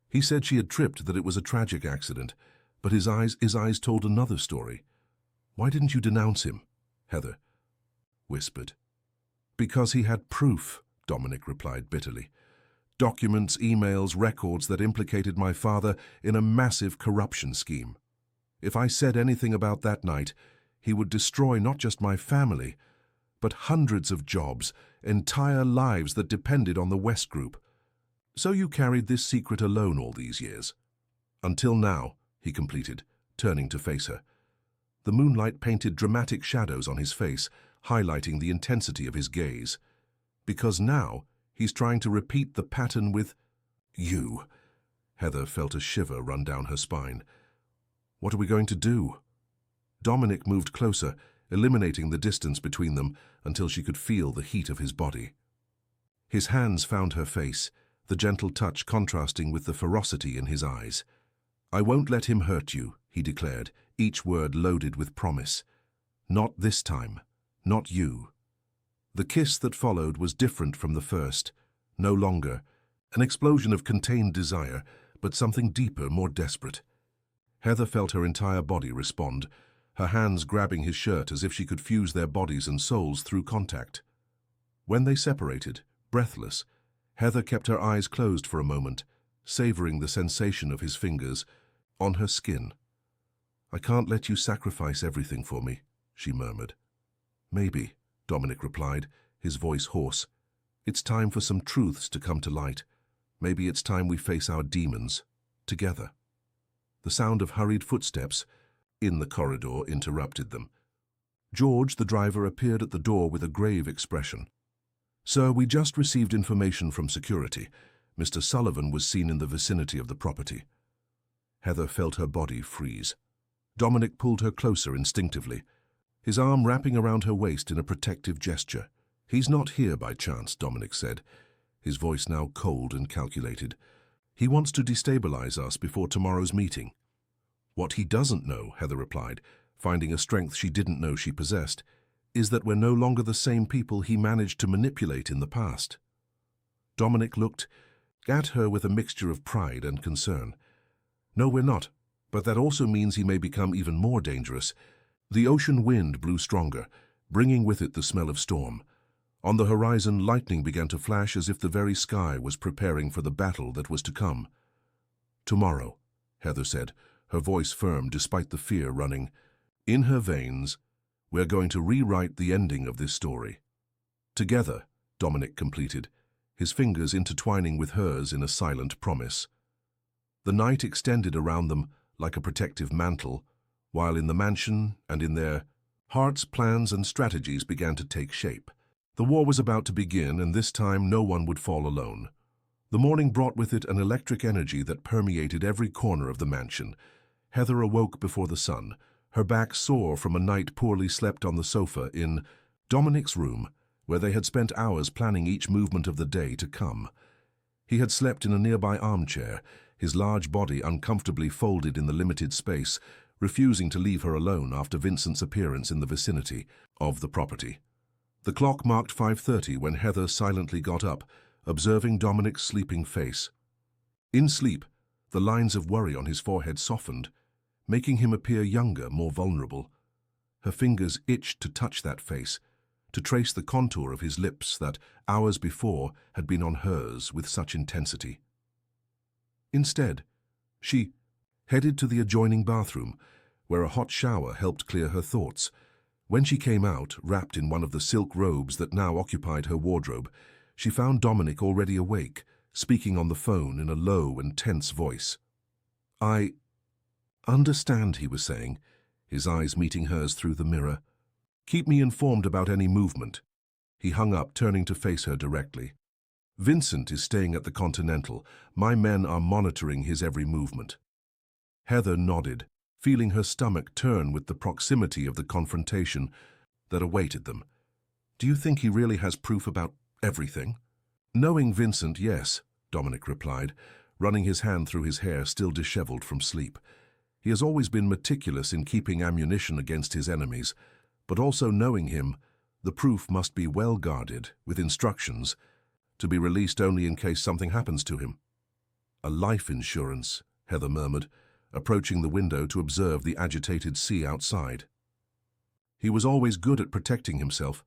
He said she had tripped, that it was a tragic accident, but his eyes told another story. "Why didn't you denounce him?" Heather whispered. "Because he had proof," Dominic replied bitterly. "Documents, emails, records that implicated my father in a massive corruption scheme. If I said anything about that night, he would destroy not just my family, but hundreds of jobs, entire lives that depended on the West Group. So you carried this secret alone all these years." "Until now," he completed, turning to face her. The moonlight painted dramatic shadows on his face, highlighting the intensity of his gaze. "Because now, he's trying to repeat the pattern with you." Heather felt a shiver run down her spine. "What are we going to do?" Dominic moved closer, eliminating the distance between them until she could feel the heat of his body. His hands found her face, the gentle touch contrasting with the ferocity in his eyes. "I won't let him hurt you," he declared, each word loaded with promise. "Not this time. Not you." The kiss that followed was different from the first, no longer an explosion of contained desire, but something deeper, more desperate. Heather felt her entire body respond, her hands grabbing his shirt as if she could fuse their bodies and souls through contact. When they separated, breathless, Heather kept her eyes closed for a moment, savoring the sensation of his fingers on her skin. "I can't let you sacrifice everything for me," she murmured. "Maybe," Dominic replied, his voice hoarse. "It's time for some truths to come to light. Maybe it's time we face our demons, together." The sound of hurried footsteps in the corridor interrupted them. George, the driver, appeared at the door with a grave expression. "Sir, we just received information from security. Mr. Sullivan was seen in the vicinity of the property." Heather felt her body freeze. Dominic pulled her closer instinctively, his arm wrapping around her waist in a protective gesture. "He's not here by chance," Dominic said, his voice now cold and calculated. "He wants to destabilize us before tomorrow's meeting." "What he doesn't know," Heather replied, finding a strength she didn't know she possessed, "is that we're no longer the same people he managed to manipulate in the past." Dominic looked at her with a mixture of pride and concern. "No, we're not, but that also means he may become even more dangerous." The ocean wind blew stronger, bringing with it the smell of storm. On the horizon, lightning began to flash as if the very sky was preparing for the battle that was to come. "Tomorrow," Heather said, her voice firm despite the fear running in her veins, "we're going to rewrite the ending of this story." "Together," Dominic completed, his fingers intertwining with hers in a silent promise. The night extended around them like a protective mantle, while in the mansion and in their hearts plans and strategies began to take shape. The war was about to begin, and this time no one would fall alone. The morning brought with it an electric energy that permeated every corner of the mansion. Heather awoke before the sun, her back sore from a night poorly slept on the sofa in Dominic's room, where they had spent hours planning each movement of the day to come. He had slept in a nearby armchair, his large body uncomfortably folded in the limited space, refusing to leave her alone after Vincent's appearance in the vicinity of the property. The clock marked 5:30 when Heather silently got up, observing Dominic's sleeping face. In sleep, the lines of worry on his forehead softened, making him appear younger, more vulnerable. Her fingers itched to touch that face, to trace the contour of his lips that, hours before, had been on hers with such intensity. Instead, she headed to the adjoining bathroom, where a hot shower helped clear her thoughts. When she came out, wrapped in one of the silk robes that now occupied her wardrobe, she found Dominic already awake, speaking on the phone in a low and tense voice. "I understand," he was saying, his eyes meeting hers through the mirror. "Keep me informed about any movement." He hung up, turning to face her directly. "Vincent is staying at the Continental. My men are monitoring his every movement." Heather nodded, feeling her stomach turn with the proximity of the confrontation that awaited them. "Do you think he really has proof about everything?" "Knowing Vincent, yes," Dominic replied, running his hand through his hair still disheveled from sleep. "He has always been meticulous in keeping ammunition against his enemies, but also knowing him, the proof must be well guarded, with instructions, to be released only in case something happens to him." "A life insurance," Heather murmured, approaching the window to observe the agitated sea outside. "He was always good at protecting himself."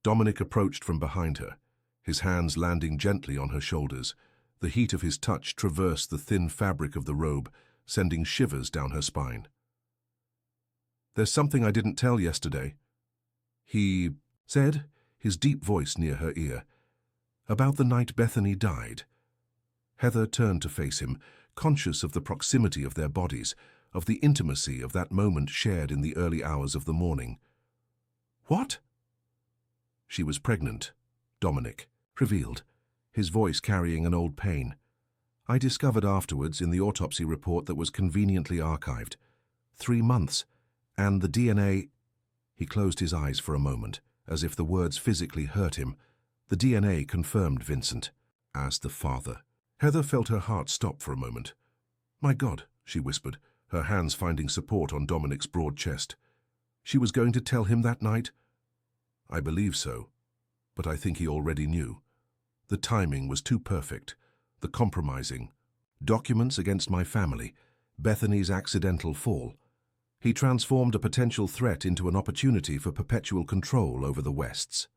Dominic approached from behind her, his hands landing gently on her shoulders. The heat of his touch traversed the thin fabric of the robe, sending shivers down her spine. "There's something I didn't tell yesterday," he said, his deep voice near her ear. "About the night Bethany died." Heather turned to face him, conscious of the proximity of their bodies, of the intimacy of that moment shared in the early hours of the morning. "What?" "She was pregnant," Dominic revealed, his voice carrying an old pain. "I discovered afterwards in the autopsy report that was conveniently archived. 3 months, and the DNA—" He closed his eyes for a moment, as if the words physically hurt him. "The DNA confirmed Vincent as the father." Heather felt her heart stop for a moment. "My God," she whispered, her hands finding support on Dominic's broad chest. "She was going to tell him that night?" "I believe so, but I think he already knew. The timing was too perfect, the compromising. Documents against my family, Bethany's accidental fall. He transformed a potential threat into an opportunity for perpetual control over the Wests."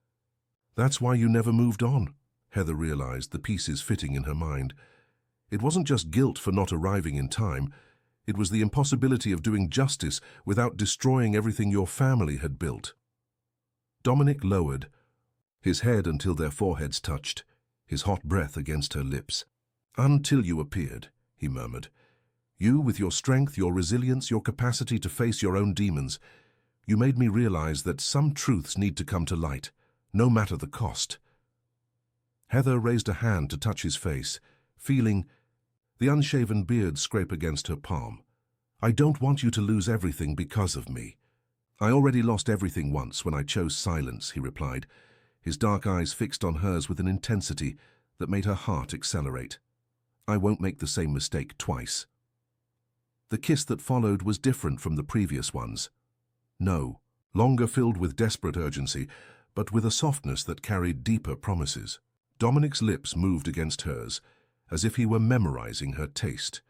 "That's why you never moved on," Heather realized, the pieces fitting in her mind. It wasn't just guilt for not arriving in time. It was the impossibility of doing justice without destroying everything your family had built. Dominic lowered his head until their foreheads touched, his hot breath against her lips. "Until you appeared," he murmured. "You, with your strength, your resilience, your capacity to face your own demons, you made me realize that some truths need to come to light, no matter the cost." Heather raised a hand to touch his face, feeling the unshaven beard scrape against her palm. "I don't want you to lose everything because of me." "I already lost everything once when I chose silence," he replied, his dark eyes fixed on hers with an intensity that made her heart accelerate. "I won't make the same mistake twice." The kiss that followed was different from the previous ones. No, longer filled with desperate urgency, but with a softness that carried deeper promises. Dominic's lips moved against hers, as if he were memorizing her taste,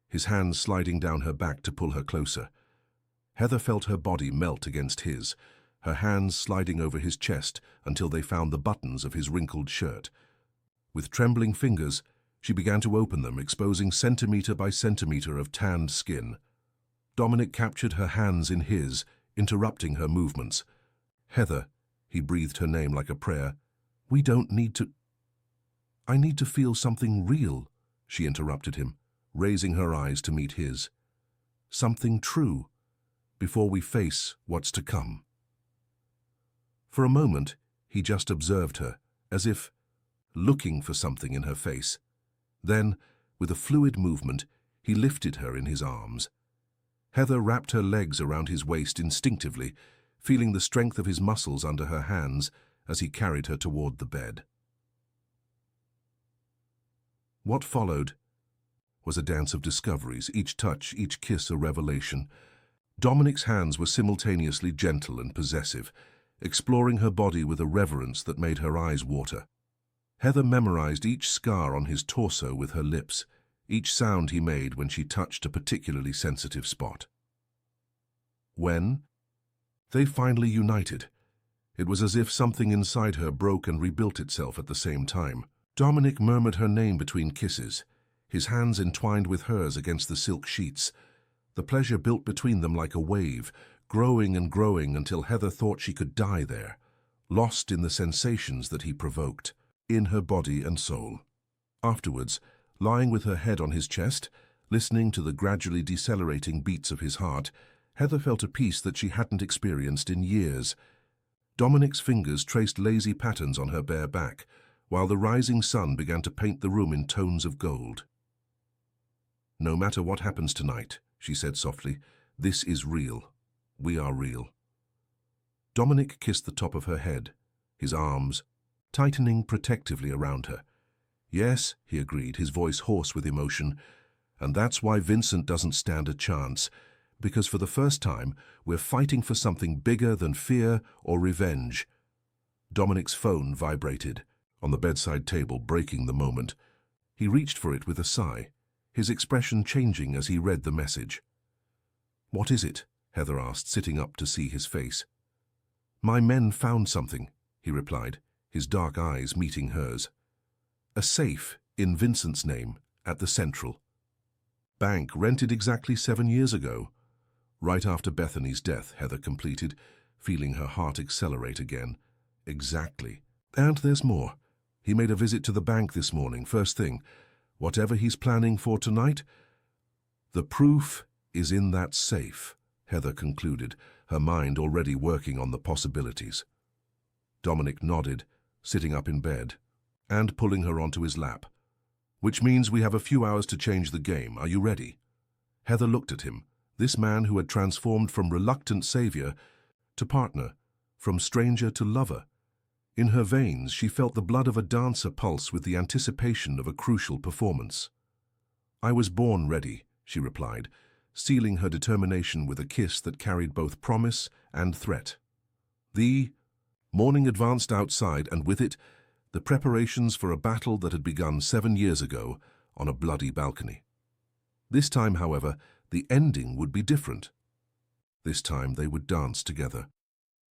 his hands sliding down her back to pull her closer. Heather felt her body melt against his, her hands sliding over his chest until they found the buttons of his wrinkled shirt. With trembling fingers, she began to open them, exposing centimeter by centimeter of tanned skin. Dominic captured her hands in his, interrupting her movements. "Heather," he breathed her name like a prayer. "We don't need to—" "I need to feel something real," she interrupted him, raising her eyes to meet his. "Something true, before we face what's to come." For a moment, he just observed her, as if looking for something in her face. Then, with a fluid movement, he lifted her in his arms. Heather wrapped her legs around his waist instinctively, feeling the strength of his muscles under her hands as he carried her toward the bed. What followed was a dance of discoveries, each touch, each kiss a revelation. Dominic's hands were simultaneously gentle and possessive, exploring her body with a reverence that made her eyes water. Heather memorized each scar on his torso with her lips, each sound he made when she touched a particularly sensitive spot. When they finally united, it was as if something inside her broke and rebuilt itself at the same time. Dominic murmured her name between kisses, his hands entwined with hers against the silk sheets. The pleasure built between them like a wave, growing and growing until Heather thought she could die there, lost in the sensations that he provoked, in her body and soul. Afterwards, lying with her head on his chest, listening to the gradually decelerating beats of his heart, Heather felt a peace that she hadn't experienced in years. Dominic's fingers traced lazy patterns on her bare back, while the rising sun began to paint the room in tones of gold. "No matter what happens tonight," she said softly, "this is real. We are real." Dominic kissed the top of her head, his arms tightening protectively around her. "Yes," he agreed, his voice hoarse with emotion, "and that's why Vincent doesn't stand a chance, because for the first time, we're fighting for something bigger than fear or revenge." Dominic's phone vibrated, on the bedside table, breaking the moment. He reached for it with a sigh, his expression changing as he read the message. "What is it?" Heather asked, sitting up to see his face. "My men found something," he replied, his dark eyes meeting hers. "A safe in Vincent's name at the Central Bank, rented exactly 7 years ago. Right after Bethany's death," Heather completed, feeling her heart accelerate again. "Exactly. And there's more. He made a visit to the bank this morning, first thing. Whatever he's planning for tonight, the proof is in that safe," Heather concluded, her mind already working on the possibilities. Dominic nodded, sitting up in bed, and pulling her onto his lap. "Which means we have a few hours to change the game. Are you ready?" Heather looked at him, this man who had transformed from reluctant savior to partner, from stranger to lover. In her veins, she felt the blood of a dancer pulse with the anticipation of a crucial performance. "I was born ready," she replied, sealing her determination with a kiss that carried both promise and threat. The morning advanced outside, and with it, the preparations for a battle that had begun 7 years ago on a bloody balcony. This time, however, the ending would be different. This time they would dance together.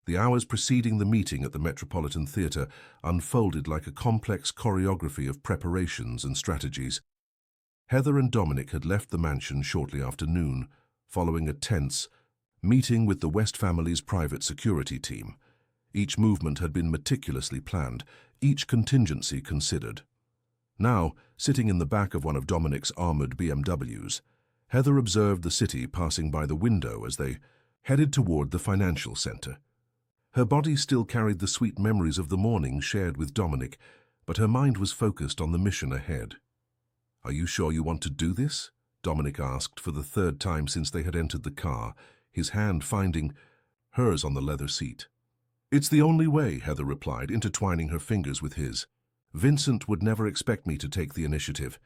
The hours preceding the meeting at the Metropolitan Theatre unfolded like a complex choreography of preparations and strategies. Heather and Dominic had left the mansion shortly after noon, following a tense meeting with the West family's private security team. Each movement had been meticulously planned, each contingency considered. Now, sitting in the back of one of Dominic's armored BMWs, Heather observed the city passing by the window as they headed toward the financial center. Her body still carried the sweet memories of the morning shared with Dominic, but her mind was focused on the mission ahead. "Are you sure you want to do this?" Dominic asked for the 3rd time since they had entered the car, his hand finding hers on the leather seat. "It's the only way," Heather replied, intertwining her fingers with his. "Vincent would never expect me to take the initiative.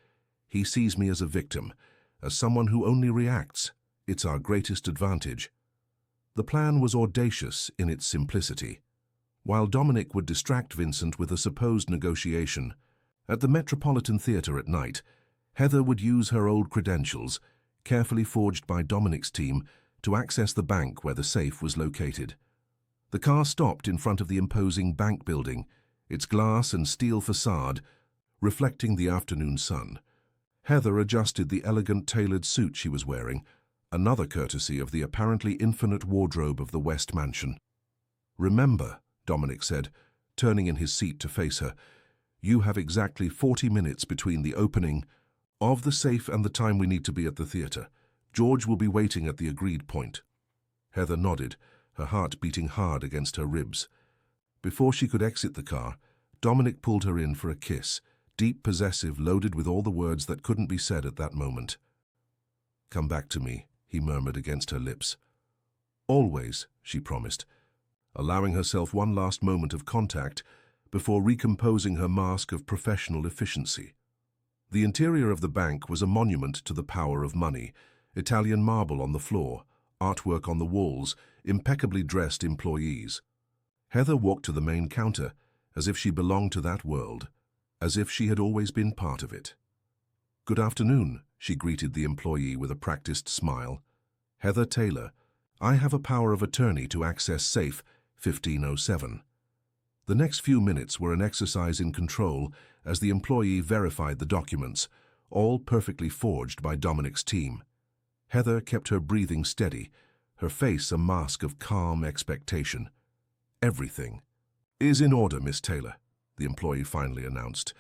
He sees me as a victim, as someone who only reacts. It's our greatest advantage." The plan was audacious in its simplicity. While Dominic would distract Vincent with a supposed negotiation, at the Metropolitan Theatre at night, Heather would use her old credentials, carefully forged by Dominic's team, to access the bank where the safe was located. The car stopped in front of the imposing bank building, its glass and steel facade reflecting the afternoon sun. Heather adjusted the elegant tailored suit she was wearing, another courtesy of the apparently infinite wardrobe of the West Mansion. "Remember," Dominic said, turning in his seat to face her, "you have exactly 40 minutes between the opening of the safe and the time we need to be at the theatre. George will be waiting at the agreed point." Heather nodded, her heart beating hard against her ribs. Before she could exit the car, Dominic pulled her in for a kiss, deep, possessive, loaded with all the words that couldn't be said at that moment. "Come back to me," he murmured against her lips. "Always," she promised, allowing herself one last moment of contact before recomposing her mask of professional efficiency. The interior of the bank was a monument to the power of money. Italian marble on the floor, artwork on the walls, impeccably dressed employees. Heather walked to the main counter, as if she belonged to that world, as if she had always been part of it. "Good afternoon," she greeted the employee with a practiced smile. "Heather Taylor. I have a power of attorney to access safe 1507. The next few minutes were an exercise in control as the employee verified the documents, all perfectly forged by Dominic's team. Heather kept her breathing steady, her face a mask of calm expectation. "Everything is in order, Miss Taylor," the employee finally announced.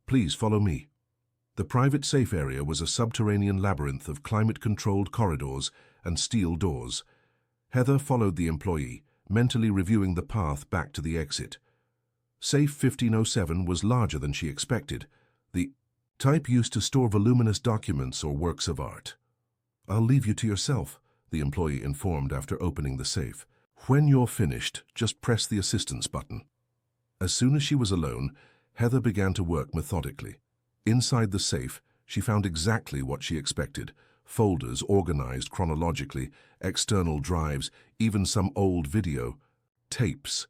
"Please follow me." The private safe area was a subterranean labyrinth of climate-controlled corridors and steel doors. Heather followed the employee, mentally reviewing the path back to the exit. Safe 1507 was larger than she expected, the type used to store voluminous documents or works of art. "I'll leave you to yourself," the employee informed after opening the safe. "When you're finished, just press the assistance button." As soon as she was alone, Heather began to work methodically. Inside the safe, she found exactly what she expected: folders organized chronologically, external drives, even some old video, tapes.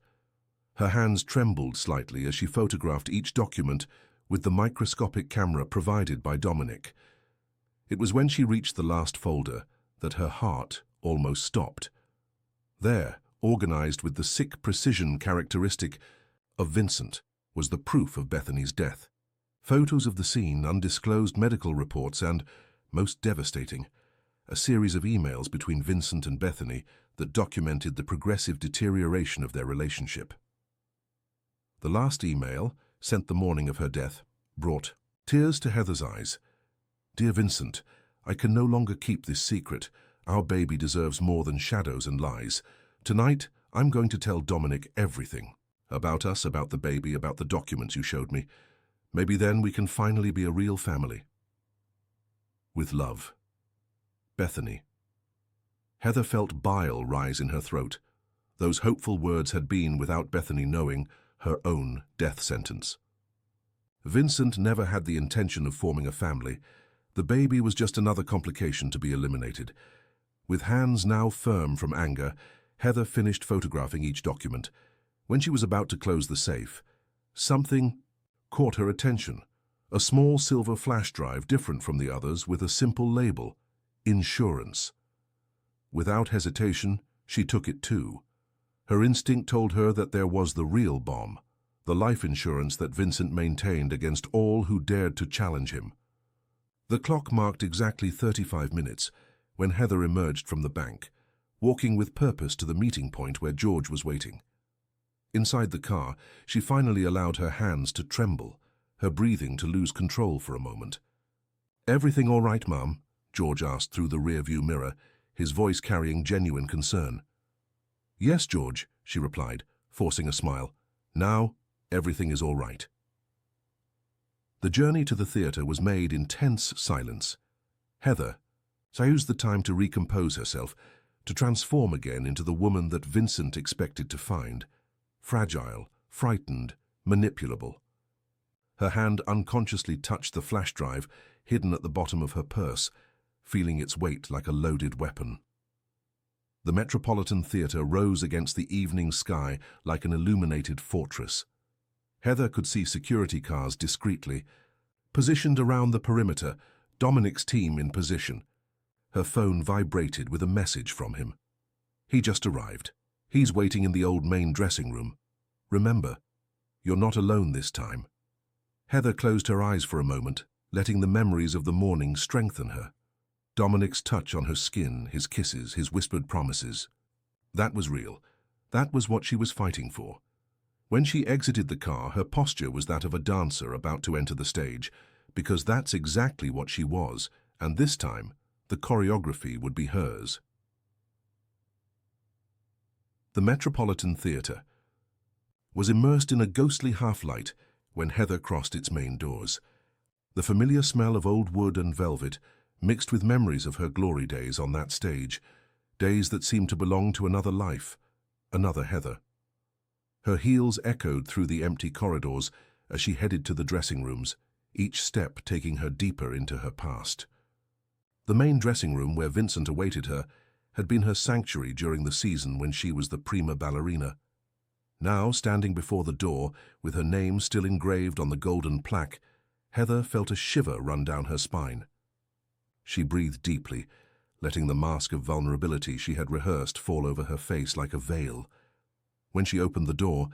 Her hands trembled slightly as she photographed each document with the microscopic camera provided by Dominic. It was when she reached the last folder that her heart almost stopped. There, organized with the sick precision characteristic of Vincent, was the proof of Bethany's death. Photos of the scene, undisclosed medical reports, and, most devastating, a series of emails between Vincent and Bethany that documented the progressive deterioration of their relationship. The last email, sent the morning of her death, brought tears to Heather's eyes. "Dear Vincent, I can no longer keep this secret. Our baby deserves more than shadows and lies. Tonight, I'm going to tell Dominic everything. About us, about the baby, about the documents you showed me. Maybe then we can finally be a real family. With love, Bethany." Heather felt bile rise in her throat. Those hopeful words had been, without Bethany knowing, her own death sentence. Vincent never had the intention of forming a family. The baby was just another complication to be eliminated. With hands now firm from anger, Heather finished photographing each document. When she was about to close the safe, something caught her attention. A small silver flash drive, different from the others, with a simple label: insurance. Without hesitation, she took it too. Her instinct told her that there was the real bomb, the life insurance that Vincent maintained against all who dared to challenge him. The clock marked exactly 35 minutes when Heather emerged from the bank, walking with purpose to the meeting point where George was waiting. Inside the car, she finally allowed her hands to tremble, her breathing to lose control for a moment. "Everything all right, Mum?" George asked through the rearview mirror, his voice carrying genuine concern. "Yes, George," she replied, forcing a smile. "Now, everything is all right." The journey to the theatre was made in tense silence. Heather used the time to recompose herself, to transform again into the woman that Vincent expected to find. Fragile, frightened, manipulable. Her hand unconsciously touched the flash drive hidden at the bottom of her purse, feeling its weight like a loaded weapon. The Metropolitan Theatre rose against the evening sky like an illuminated fortress. Heather could see security cars discreetly, positioned around the perimeter, Dominic's team in position. Her phone vibrated with a message from him. He just arrived. He's waiting in the old main dressing room. Remember, you're not alone this time." Heather closed her eyes for a moment, letting the memories of the morning strengthen her. Dominic's touch on her skin, his kisses, his whispered promises. That was real. That was what she was fighting for. When she exited the car, her posture was that of a dancer about to enter the stage, because that's exactly what she was, and this time, the choreography would be hers. The Metropolitan Theatre was immersed in a ghostly half-light when Heather crossed its main doors. The familiar smell of old wood and velvet mixed with memories of her glory days on that stage, days that seemed to belong to another life, another Heather. Her heels echoed through the empty corridors as she headed to the dressing rooms, each step taking her deeper into her past. The main dressing room where Vincent awaited her had been her sanctuary during the season when she was the prima ballerina. Now, standing before the door, with her name still engraved on the golden plaque, Heather felt a shiver run down her spine. She breathed deeply, letting the mask of vulnerability she had rehearsed fall over her face like a veil. When she opened the door,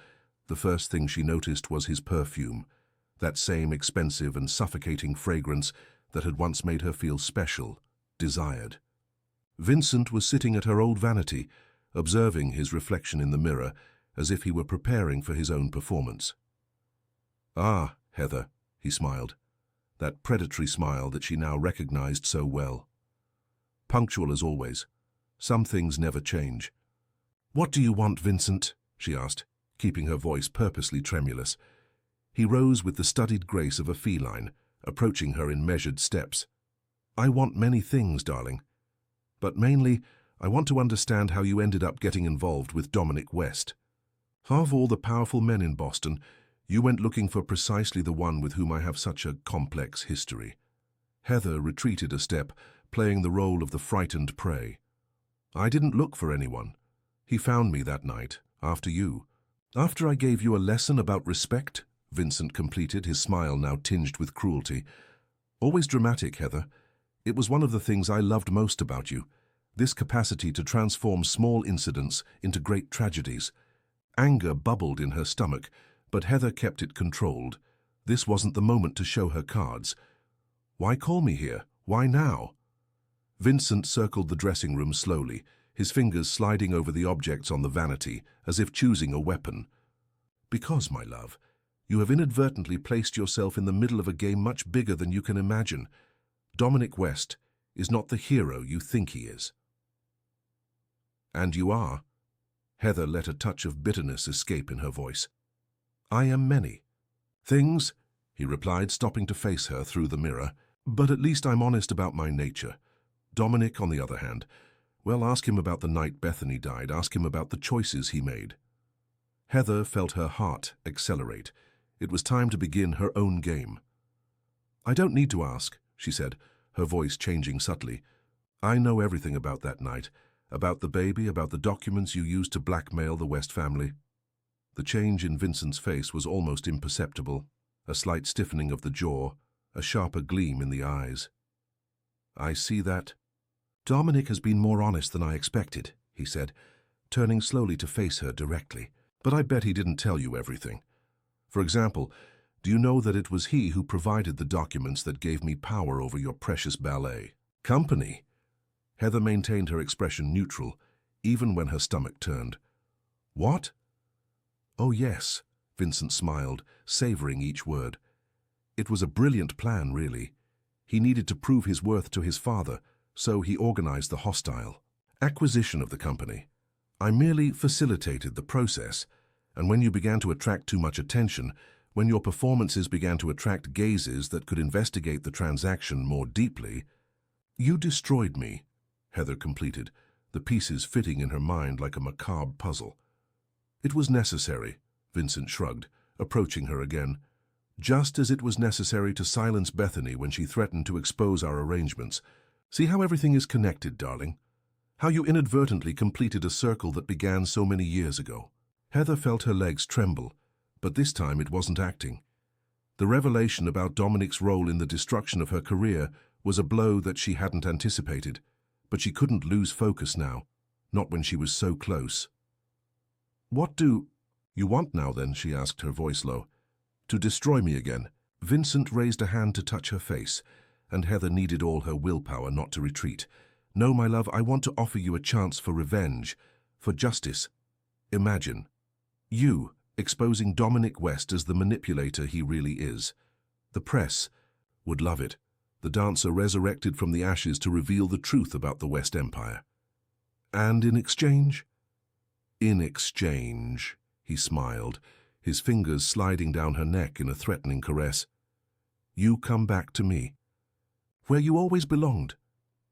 the first thing she noticed was his perfume, that same expensive and suffocating fragrance that had once made her feel special, desired. Vincent was sitting at her old vanity, observing his reflection in the mirror, as if he were preparing for his own performance. "Ah, Heather," he smiled, that predatory smile that she now recognized so well. Punctual as always. Some things never change. "What do you want, Vincent?" she asked, keeping her voice purposely tremulous. He rose with the studied grace of a feline, approaching her in measured steps. "I want many things, darling. But mainly, I want to understand how you ended up getting involved with Dominic West. Of all the powerful men in Boston, you went looking for precisely the one with whom I have such a complex history." Heather retreated a step, playing the role of the frightened prey. "I didn't look for anyone. He found me that night, after you. After I gave you a lesson about respect," Vincent completed, his smile now tinged with cruelty. "Always dramatic, Heather. It was one of the things I loved most about you, this capacity to transform small incidents into great tragedies." Anger bubbled in her stomach, but Heather kept it controlled. This wasn't the moment to show her cards. "Why call me here? Why now?" Vincent circled the dressing room slowly, his fingers sliding over the objects on the vanity, as if choosing a weapon. "Because, my love, you have inadvertently placed yourself in the middle of a game much bigger than you can imagine. Dominic West is not the hero you think he is." "And you are?" Heather let a touch of bitterness escape in her voice. "I am many things," he replied, stopping to face her through the mirror. "But at least I'm honest about my nature. Dominic, on the other hand, well, ask him about the night Bethany died. Ask him about the choices he made." Heather felt her heart accelerate. It was time to begin her own game. "I don't need to ask," she said, her voice changing subtly. "I know everything about that night, about the baby, about the documents you used to blackmail the West family." The change in Vincent's face was almost imperceptible, a slight stiffening of the jaw, a sharper gleam in the eyes. "I see that." "Dominic has been more honest than I expected," he said, turning slowly to face her directly. "But I bet he didn't tell you everything. For example, do you know that it was he who provided the documents that gave me power over your precious ballet company?" Heather maintained her expression neutral, even when her stomach turned. "What?" "Oh, yes," Vincent smiled, savoring each word. "It was a brilliant plan, really. He needed to prove his worth to his father, so he organized the hostile acquisition of the company. I merely facilitated the process, and when you began to attract too much attention, when your performances began to attract gazes that could investigate the transaction more deeply, you destroyed me," Heather completed, the pieces fitting in her mind like a macabre puzzle. "It was necessary," Vincent shrugged, approaching her again. "Just as it was necessary to silence Bethany when she threatened to expose our arrangements. See how everything is connected, darling? How you inadvertently completed a circle that began so many years ago." Heather felt her legs tremble, but this time it wasn't acting. The revelation about Dominic's role in the destruction of her career was a blow that she hadn't anticipated, but she couldn't lose focus now, not when she was so close. What do you want now, then? She asked, her voice low. To destroy me again? Vincent raised a hand to touch her face, and Heather needed all her willpower not to retreat. No, my love, I want to offer you a chance for revenge, for justice. Imagine you exposing Dominic West as the manipulator he really is. The press would love it. The dancer resurrected from the ashes to reveal the truth about the West Empire. And in exchange? In exchange, he smiled, his fingers sliding down her neck in a threatening caress. You come back to me, where you always belonged.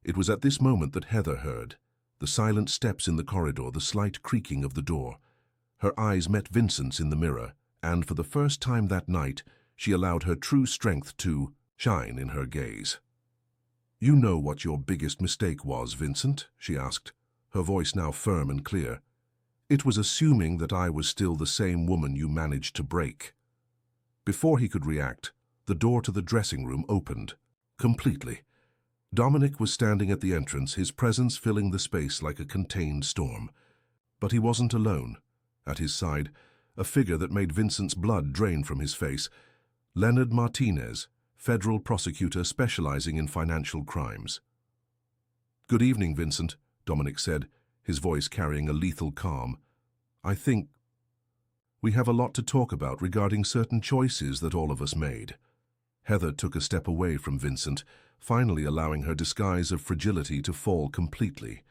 It was at this moment that Heather heard the silent steps in the corridor, the slight creaking of the door. Her eyes met Vincent's in the mirror, and for the first time that night, she allowed her true strength to shine in her gaze. You know what your biggest mistake was, Vincent? She asked, her voice now firm and clear. It was assuming that I was still the same woman you managed to break. Before he could react, the door to the dressing room opened, completely. Dominic was standing at the entrance, his presence filling the space like a contained storm. But he wasn't alone. At his side, a figure that made Vincent's blood drain from his face. Leonard Martinez, federal prosecutor specializing in financial crimes. Good evening, Vincent, Dominic said, his voice carrying a lethal calm. I think we have a lot to talk about regarding certain choices that all of us made. Heather took a step away from Vincent, finally allowing her disguise of fragility to fall completely.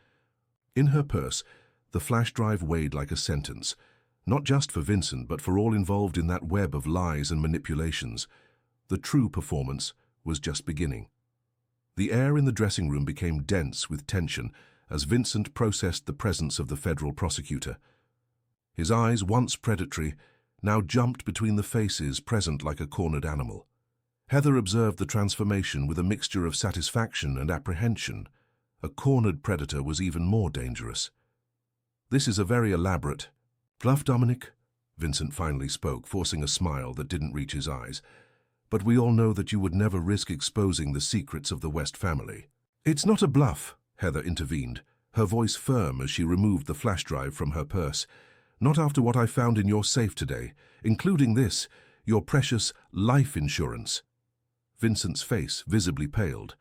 In her purse, the flash drive weighed like a sentence, not just for Vincent, but for all involved in that web of lies and manipulations. The true performance was just beginning. The air in the dressing room became dense with tension as Vincent processed the presence of the federal prosecutor. His eyes, once predatory, now jumped between the faces, present like a cornered animal. Heather observed the transformation with a mixture of satisfaction and apprehension. A cornered predator was even more dangerous. This is a very elaborate bluff, Dominic, Vincent finally spoke, forcing a smile that didn't reach his eyes. But we all know that you would never risk exposing the secrets of the West family. It's not a bluff, Heather intervened, her voice firm as she removed the flash drive from her purse. Not after what I found in your safe today, including this, your precious life insurance. Vincent's face visibly paled.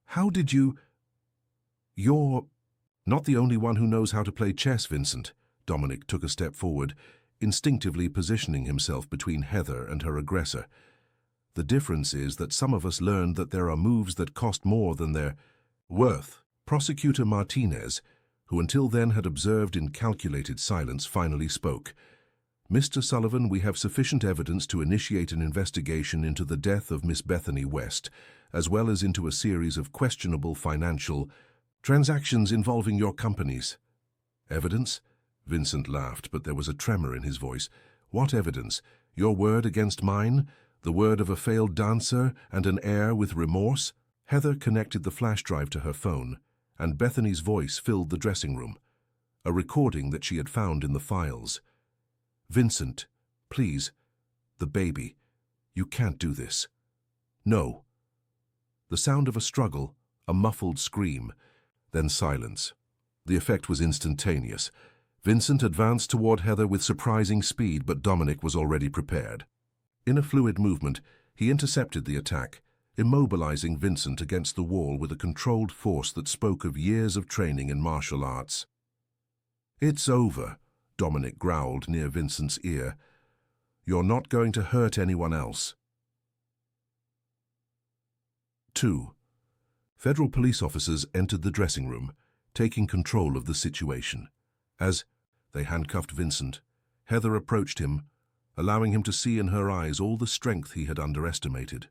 How did you... You're not the only one who knows how to play chess, Vincent. Dominic took a step forward, instinctively positioning himself between Heather and her aggressor. The difference is that some of us learned that there are moves that cost more than their worth. Prosecutor Martinez, who until then had observed in calculated silence, finally spoke. Mr. Sullivan, we have sufficient evidence to initiate an investigation into the death of Miss Bethany West, as well as into a series of questionable financial transactions involving your companies. Evidence? Vincent laughed, but there was a tremor in his voice. What evidence? Your word against mine? The word of a failed dancer and an heir with remorse? Heather connected the flash drive to her phone, and Bethany's voice filled the dressing room. A recording that she had found in the files. Vincent, please. The baby. You can't do this. No. The sound of a struggle, a muffled scream, then silence. The effect was instantaneous. Vincent advanced toward Heather with surprising speed, but Dominic was already prepared. In a fluid movement, he intercepted the attack, immobilizing Vincent against the wall with a controlled force that spoke of years of training in martial arts. It's over, Dominic growled near Vincent's ear. You're not going to hurt anyone else. 2. Federal police officers entered the dressing room, taking control of the situation. As they handcuffed Vincent, Heather approached him, allowing him to see in her eyes all the strength he had underestimated.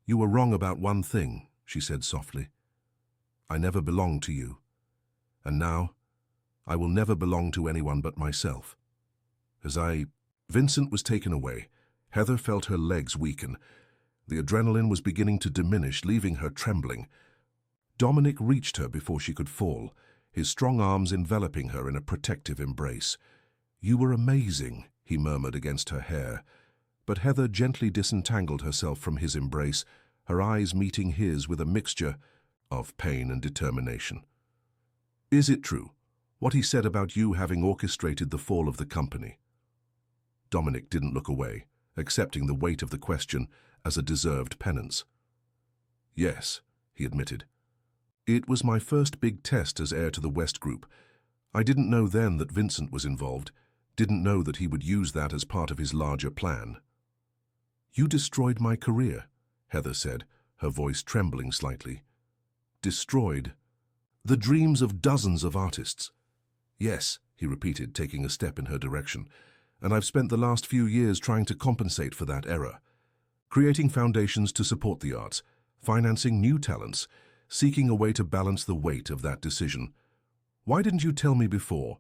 You were wrong about one thing, she said softly. I never belonged to you. And now, I will never belong to anyone but myself. Vincent was taken away. Heather felt her legs weaken. The adrenaline was beginning to diminish, leaving her trembling. Dominic reached her before she could fall, his strong arms enveloping her in a protective embrace. You were amazing, he murmured against her hair. But Heather gently disentangled herself from his embrace, her eyes meeting his with a mixture of pain and determination. Is it true? What he said about you having orchestrated the fall of the company. Dominic didn't look away, accepting the weight of the question as a deserved penance. Yes, he admitted. It was my first big test as heir to the West Group. I didn't know then that Vincent was involved, didn't know that he would use that as part of his larger plan. You destroyed my career, Heather said, her voice trembling slightly. Destroyed the dreams of dozens of artists. Yes, he repeated, taking a step in her direction, and I've spent the last few years trying to compensate for that error. Creating foundations to support the arts, financing new talents, seeking a way to balance the weight of that decision. Why didn't you tell me before?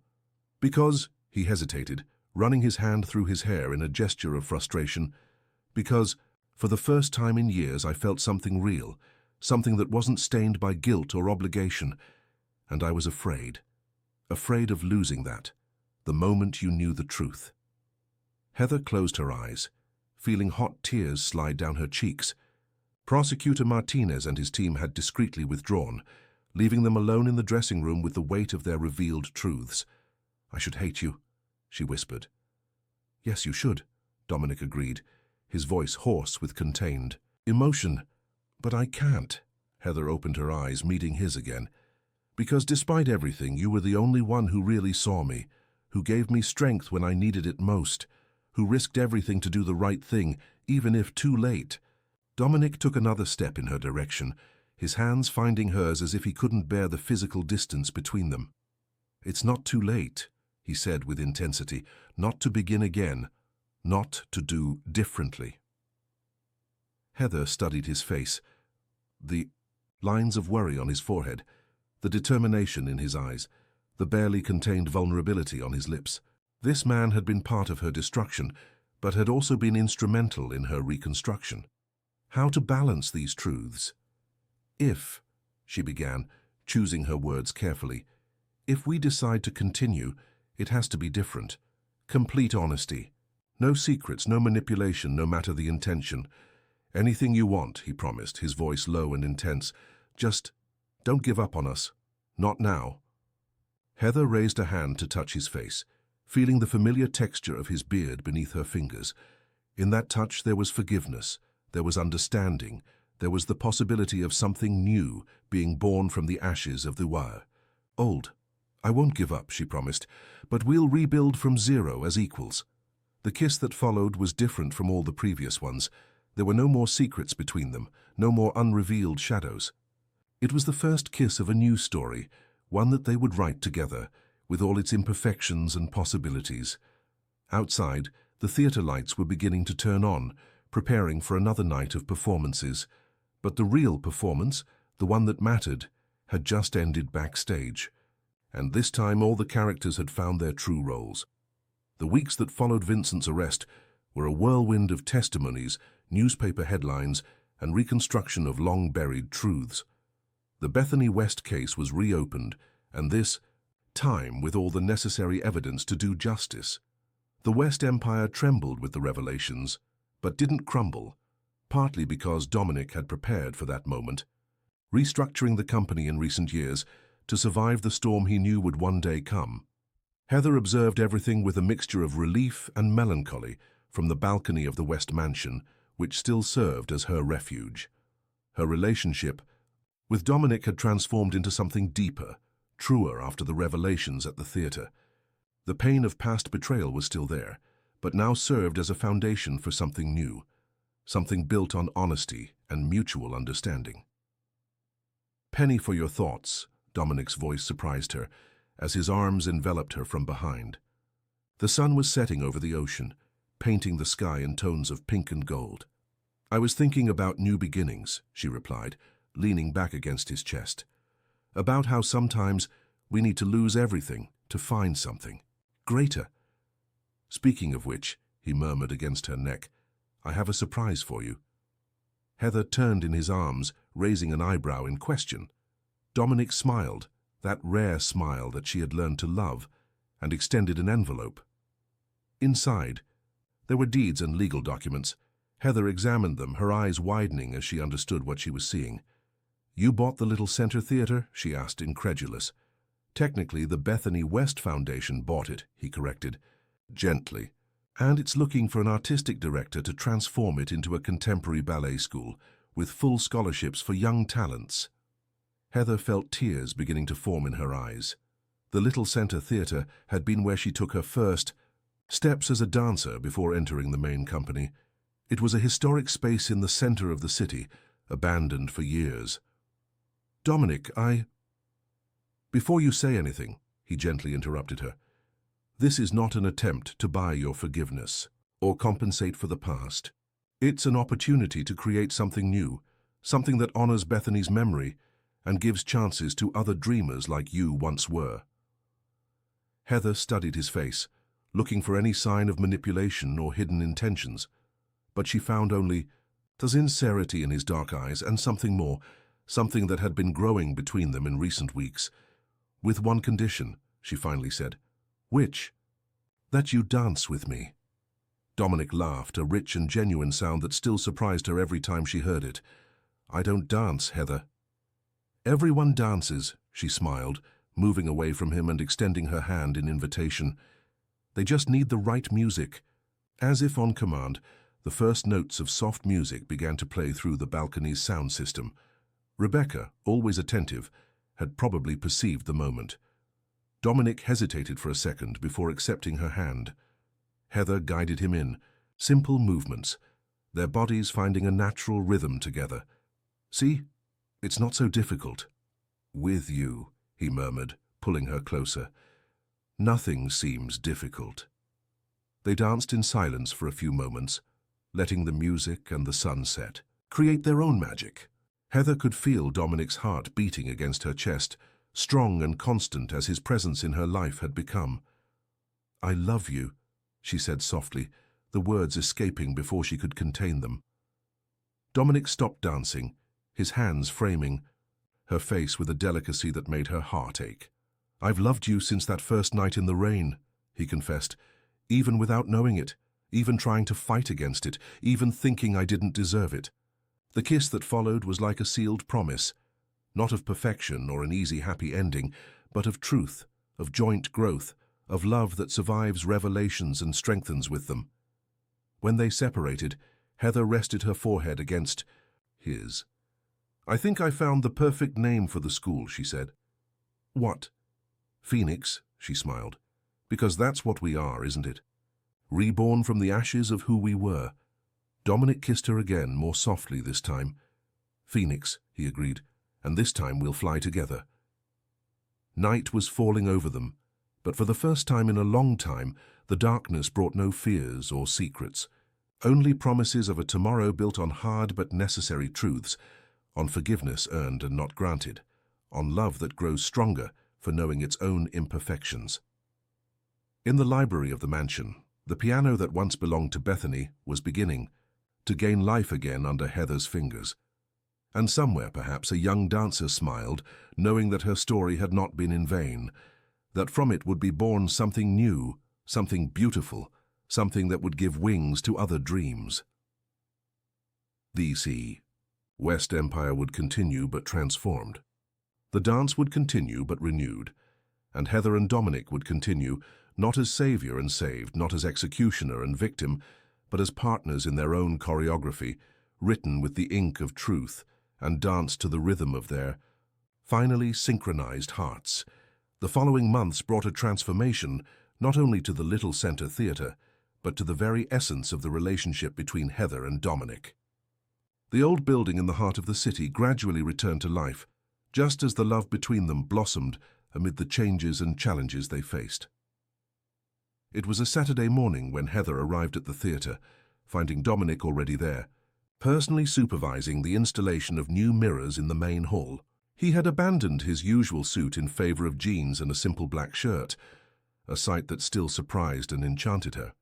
Because, he hesitated, running his hand through his hair in a gesture of frustration, because, for the first time in years, I felt something real, something that wasn't stained by guilt or obligation, and I was afraid of losing that, the moment you knew the truth. Heather closed her eyes, feeling hot tears slide down her cheeks. Prosecutor Martinez and his team had discreetly withdrawn, leaving them alone in the dressing room with the weight of their revealed truths. I should hate you, she whispered. Yes, you should, Dominic agreed, his voice hoarse with contained emotion. But I can't. Heather opened her eyes, meeting his again. Because despite everything, you were the only one who really saw me, who gave me strength when I needed it most, who risked everything to do the right thing, even if too late. Dominic took another step in her direction, his hands finding hers as if he couldn't bear the physical distance between them. It's not too late, he said with intensity, not to begin again, not to do differently. Heather studied his face, the lines of worry on his forehead, the determination in his eyes, the barely contained vulnerability on his lips. This man had been part of her destruction, but had also been instrumental in her reconstruction. How to balance these truths? If, she began, choosing her words carefully, if we decide to continue, it has to be different. Complete honesty. No secrets, no manipulation, no matter the intention. Anything you want, he promised, his voice low and intense. Just don't give up on us. Not now. Heather raised a hand to touch his face, feeling the familiar texture of his beard beneath her fingers. In that touch there was forgiveness, there was understanding, there was the possibility of something new being born from the ashes of the wire. Old. I won't give up, she promised, but we'll rebuild from zero as equals. The kiss that followed was different from all the previous ones. There were no more secrets between them, no more unrevealed shadows. It was the first kiss of a new story, one that they would write together, with all its imperfections and possibilities. Outside, the theatre lights were beginning to turn on, preparing for another night of performances. But the real performance, the one that mattered, had just ended backstage. And this time all the characters had found their true roles. The weeks that followed Vincent's arrest were a whirlwind of testimonies, newspaper headlines, and reconstruction of long-buried truths. The Bethany West case was reopened, and this time with all the necessary evidence to do justice. The West Empire trembled with the revelations, but didn't crumble, partly because Dominic had prepared for that moment, restructuring the company in recent years to survive the storm he knew would one day come. Heather observed everything with a mixture of relief and melancholy from the balcony of the West Mansion, which still served as her refuge. Her relationship with Dominic had transformed into something deeper, truer after the revelations at the theatre. The pain of past betrayal was still there, but now served as a foundation for something new, something built on honesty and mutual understanding. Penny for your thoughts, Dominic's voice surprised her, as his arms enveloped her from behind. The sun was setting over the ocean, painting the sky in tones of pink and gold. I was thinking about new beginnings, she replied, leaning back against his chest. About how sometimes we need to lose everything to find something greater. Speaking of which, he murmured against her neck, I have a surprise for you. Heather turned in his arms, raising an eyebrow in question. Dominic smiled, that rare smile that she had learned to love, and extended an envelope. Inside, there were deeds and legal documents. Heather examined them, her eyes widening as she understood what she was seeing. You bought the little center theater? She asked, incredulous. Technically, the Bethany West Foundation bought it, he corrected, gently. And it's looking for an artistic director to transform it into a contemporary ballet school, with full scholarships for young talents. Heather felt tears beginning to form in her eyes. The Little Center Theatre had been where she took her first steps as a dancer before entering the main company. It was a historic space in the center of the city, abandoned for years. "Dominic, Before you say anything," he gently interrupted her, "this is not an attempt to buy your forgiveness or compensate for the past. It's an opportunity to create something new, something that honors Bethany's memory and gives chances to other dreamers like you once were." Heather studied his face, looking for any sign of manipulation or hidden intentions, but she found only the sincerity in his dark eyes and something more, something that had been growing between them in recent weeks. "With one condition," she finally said. "Which?" "That you dance with me." Dominic laughed, a rich and genuine sound that still surprised her every time she heard it. "I don't dance, Heather." "Everyone dances," she smiled, moving away from him and extending her hand in invitation. "They just need the right music." As if on command, the first notes of soft music began to play through the balcony's sound system. Rebecca, always attentive, had probably perceived the moment. Dominic hesitated for a second before accepting her hand. Heather guided him in, simple movements, their bodies finding a natural rhythm together. "See? It's not so difficult." "With you," he murmured, pulling her closer. "Nothing seems difficult." They danced in silence for a few moments, letting the music and the sunset create their own magic. Heather could feel Dominic's heart beating against her chest, strong and constant as his presence in her life had become. "I love you," she said softly, the words escaping before she could contain them. Dominic stopped dancing, his hands framing her face with a delicacy that made her heart ache. "I've loved you since that first night in the rain," he confessed, "even without knowing it, even trying to fight against it, even thinking I didn't deserve it." The kiss that followed was like a sealed promise, not of perfection or an easy, happy ending, but of truth, of joint growth, of love that survives revelations and strengthens with them. When they separated, Heather rested her forehead against his. "I think I found the perfect name for the school," she said. "What?" "Phoenix," she smiled. "Because that's what we are, isn't it? Reborn from the ashes of who we were." Dominic kissed her again, more softly this time. "Phoenix," he agreed, "and this time we'll fly together." Night was falling over them, but for the first time in a long time, the darkness brought no fears or secrets, only promises of a tomorrow built on hard but necessary truths, on forgiveness earned and not granted, on love that grows stronger for knowing its own imperfections. In the library of the mansion, the piano that once belonged to Bethany was beginning to gain life again under Heather's fingers. And somewhere, perhaps, a young dancer smiled, knowing that her story had not been in vain, that from it would be born something new, something beautiful, something that would give wings to other dreams. D.C. West Empire would continue but transformed. The dance would continue but renewed, and Heather and Dominic would continue, not as savior and saved, not as executioner and victim, but as partners in their own choreography, written with the ink of truth, and danced to the rhythm of their finally synchronized hearts. The following months brought a transformation not only to the Little Center Theatre, but to the very essence of the relationship between Heather and Dominic. The old building in the heart of the city gradually returned to life, just as the love between them blossomed amid the changes and challenges they faced. It was a Saturday morning when Heather arrived at the theatre, finding Dominic already there, personally supervising the installation of new mirrors in the main hall. He had abandoned his usual suit in favor of jeans and a simple black shirt, a sight that still surprised and enchanted her.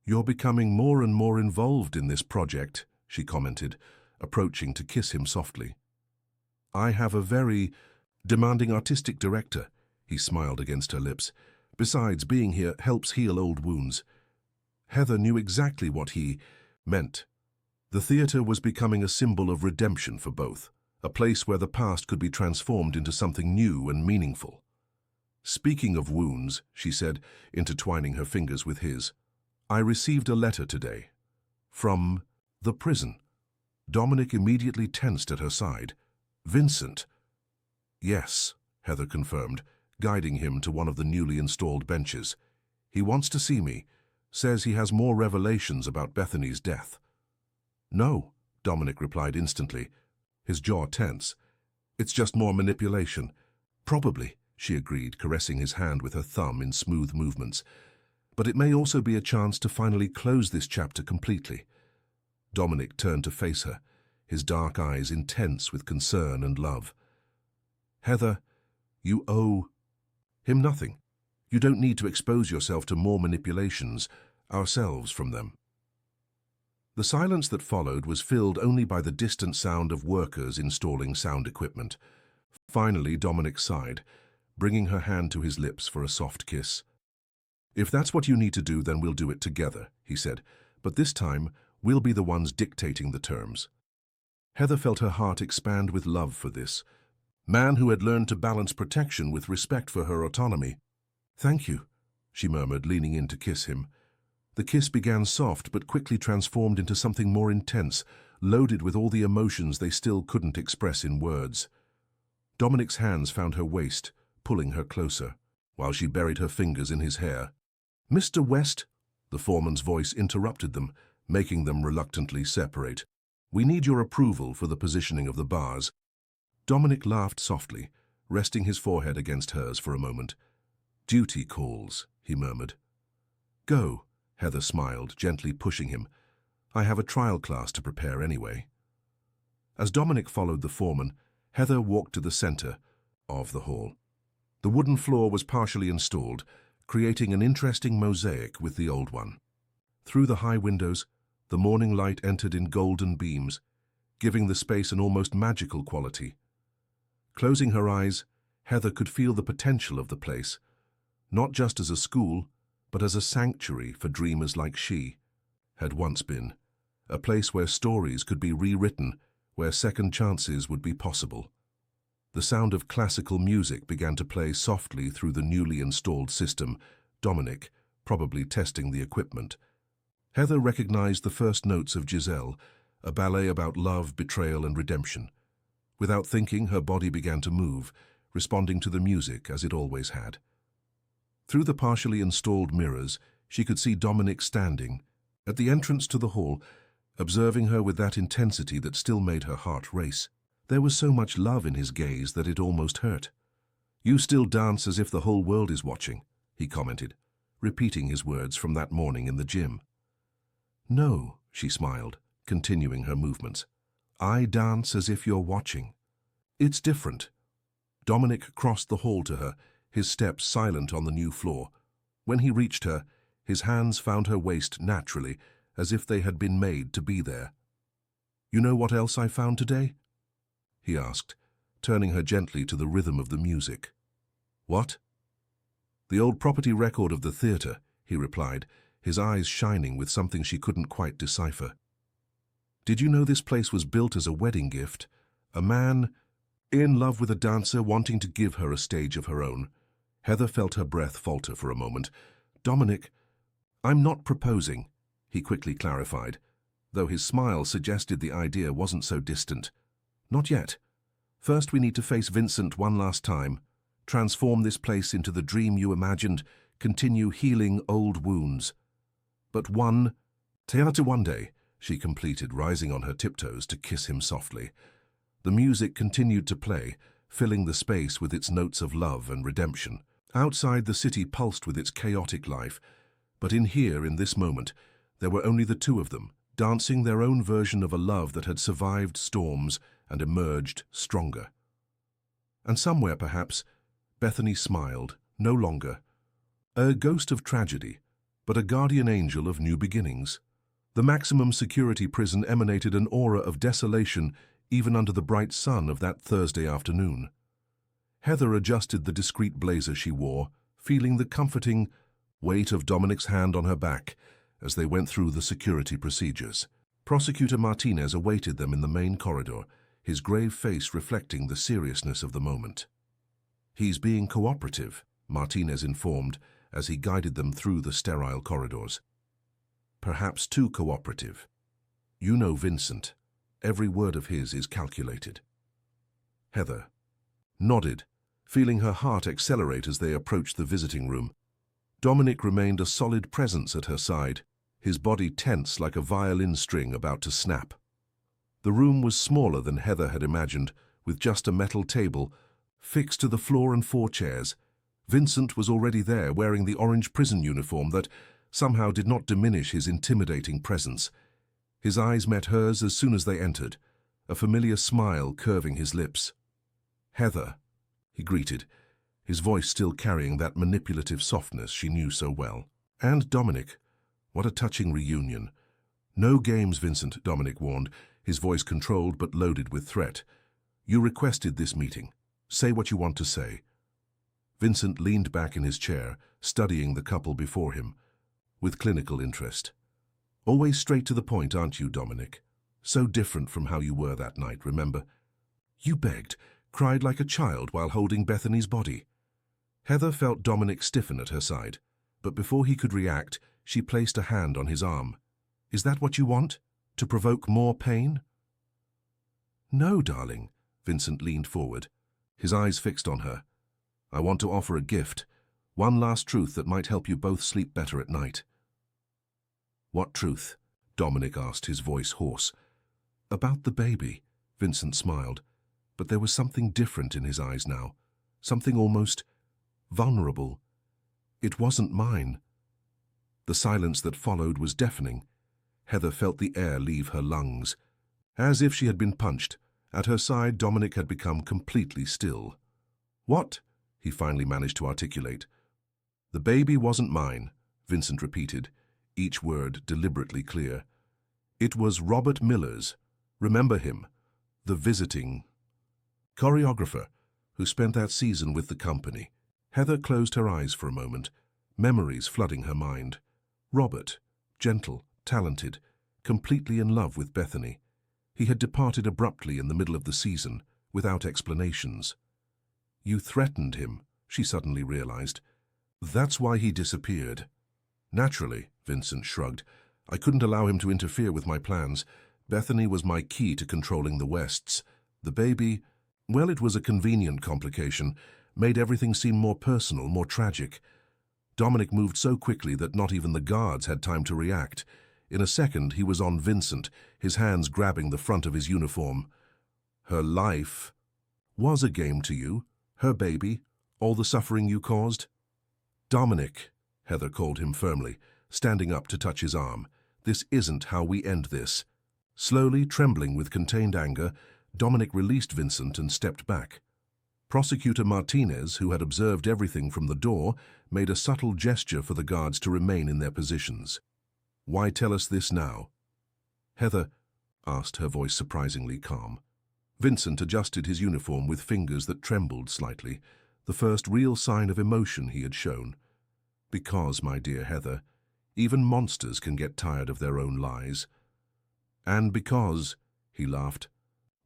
"You're becoming more and more involved in this project," she commented, approaching to kiss him softly. "I have a very demanding artistic director," he smiled against her lips. "Besides, being here helps heal old wounds." Heather knew exactly what he meant. The theatre was becoming a symbol of redemption for both, a place where the past could be transformed into something new and meaningful. "Speaking of wounds," she said, intertwining her fingers with his, "I received a letter today. From the prison." Dominic immediately tensed at her side. "Vincent?" "Yes," Heather confirmed, guiding him to one of the newly installed benches. "He wants to see me. Says he has more revelations about Bethany's death." "No," Dominic replied instantly, his jaw tense. "It's just more manipulation." "Probably," she agreed, caressing his hand with her thumb in smooth movements. "But it may also be a chance to finally close this chapter completely." Dominic turned to face her, his dark eyes intense with concern and love. "Heather, you owe him nothing. You don't need to expose yourself to more manipulations, ourselves from them." The silence that followed was filled only by the distant sound of workers installing sound equipment. Finally, Dominic sighed, bringing her hand to his lips for a soft kiss. "If that's what you need to do, then we'll do it together," he said. "But this time, we'll be the ones dictating the terms." Heather felt her heart expand with love for this man who had learned to balance protection with respect for her autonomy. "Thank you," she murmured, leaning in to kiss him. The kiss began soft but quickly transformed into something more intense, loaded with all the emotions they still couldn't express in words. Dominic's hands found her waist, pulling her closer, while she buried her fingers in his hair. "Mr. West," the foreman's voice interrupted them, making them reluctantly separate. "We need your approval for the positioning of the bars." Dominic laughed softly, resting his forehead against hers for a moment. "Duty calls," he murmured. "Go," Heather smiled, gently pushing him. "I have a trial class to prepare anyway." As Dominic followed the foreman, Heather walked to the center of the hall. The wooden floor was partially installed, creating an interesting mosaic with the old one. Through the high windows, the morning light entered in golden beams, giving the space an almost magical quality. Closing her eyes, Heather could feel the potential of the place, not just as a school, but as a sanctuary for dreamers like she had once been, a place where stories could be rewritten, where second chances would be possible. The sound of classical music began to play softly through the newly installed system, Dominic probably testing the equipment. Heather recognized the first notes of Giselle, a ballet about love, betrayal, and redemption. Without thinking, her body began to move, responding to the music as it always had. Through the partially installed mirrors, she could see Dominic standing at the entrance to the hall, observing her with that intensity that still made her heart race. There was so much love in his gaze that it almost hurt. "You still dance as if the whole world is watching," he commented, repeating his words from that morning in the gym. "No," she smiled, continuing her movements. "I dance as if you're watching. It's different." Dominic crossed the hall to her, his steps silent on the new floor. When he reached her, his hands found her waist naturally, as if they had been made to be there. "You know what else I found today?" he asked, turning her gently to the rhythm of the music. "What?" "The old property record of the theater," he replied, his eyes shining with something she couldn't quite decipher. "Did you know this place was built as a wedding gift? A man in love with a dancer wanting to give her a stage of her own." Heather felt her breath falter for a moment. "Dominic, I'm not proposing," he quickly clarified, though his smile suggested the idea wasn't so distant. "Not yet. First we need to face Vincent one last time, transform this place into the dream you imagined, continue healing old wounds. But one day," she completed, rising on her tiptoes to kiss him softly. The music continued to play, filling the space with its notes of love and redemption. Outside, the city pulsed with its chaotic life, but in this moment, there were only the two of them, dancing their own version of a love that had survived storms and emerged stronger. And somewhere, perhaps, Bethany smiled, no longer a ghost of tragedy, but a guardian angel of new beginnings. The maximum security prison emanated an aura of desolation even under the bright sun of that Thursday afternoon. Heather adjusted the discreet blazer she wore, feeling the comforting weight of Dominic's hand on her back as they went through the security procedures. Prosecutor Martinez awaited them in the main corridor, his grave face reflecting the seriousness of the moment. "He's being cooperative," Martinez informed as he guided them through the sterile corridors. "Perhaps too cooperative. You know Vincent. Every word of his is calculated." Heather nodded, feeling her heart accelerate as they approached the visiting room. Dominic remained a solid presence at her side, his body tense like a violin string about to snap. The room was smaller than Heather had imagined, with just a metal table fixed to the floor and 4 chairs. Vincent was already there, wearing the orange prison uniform that somehow did not diminish his intimidating presence. His eyes met hers as soon as they entered, a familiar smile curving his lips. "Heather," he greeted, his voice still carrying that manipulative softness she knew so well. "And Dominic, what a touching reunion." "No games, Vincent," Dominic warned, his voice controlled but loaded with threat. "You requested this meeting. Say what you want to say." Vincent leaned back in his chair, studying the couple before him, with clinical interest. "Always straight to the point, aren't you, Dominic? So different from how you were that night, remember? You begged, cried like a child while holding Bethany's body." Heather felt Dominic stiffen at her side, but before he could react, she placed a hand on his arm. "Is that what you want? To provoke more pain?" "No, darling," Vincent leaned forward, his eyes fixed on her. "I want to offer a gift, one last truth that might help you both sleep better at night." "What truth?" Dominic asked, his voice hoarse. "About the baby," Vincent smiled, but there was something different in his eyes now, something almost vulnerable. "It wasn't mine." The silence that followed was deafening. Heather felt the air leave her lungs. As if she had been punched, at her side Dominic had become completely still. "What?" he finally managed to articulate. "The baby wasn't mine," Vincent repeated, each word deliberately clear. "It was Robert Miller's. Remember him? The visiting choreographer who spent that season with the company." Heather closed her eyes for a moment, memories flooding her mind. Robert, gentle, talented, completely in love with Bethany. He had departed abruptly in the middle of the season, without explanations. "You threatened him," she suddenly realized. "That's why he disappeared." "Naturally," Vincent shrugged. "I couldn't allow him to interfere with my plans. Bethany was my key to controlling the Wests. The baby, well, it was a convenient complication, made everything seem more personal, more tragic." Dominic moved so quickly that not even the guards had time to react. In a second, he was on Vincent, his hands grabbing the front of his uniform. "Her life was a game to you? Her baby? All the suffering you caused?" "Dominic," Heather called him firmly, standing up to touch his arm. "This isn't how we end this." Slowly, trembling with contained anger, Dominic released Vincent and stepped back. Prosecutor Martinez, who had observed everything from the door, made a subtle gesture for the guards to remain in their positions. "Why tell us this now?" Heather asked, her voice surprisingly calm. Vincent adjusted his uniform with fingers that trembled slightly, the first real sign of emotion he had shown. "Because, my dear Heather, even monsters can get tired of their own lies. And because," he laughed,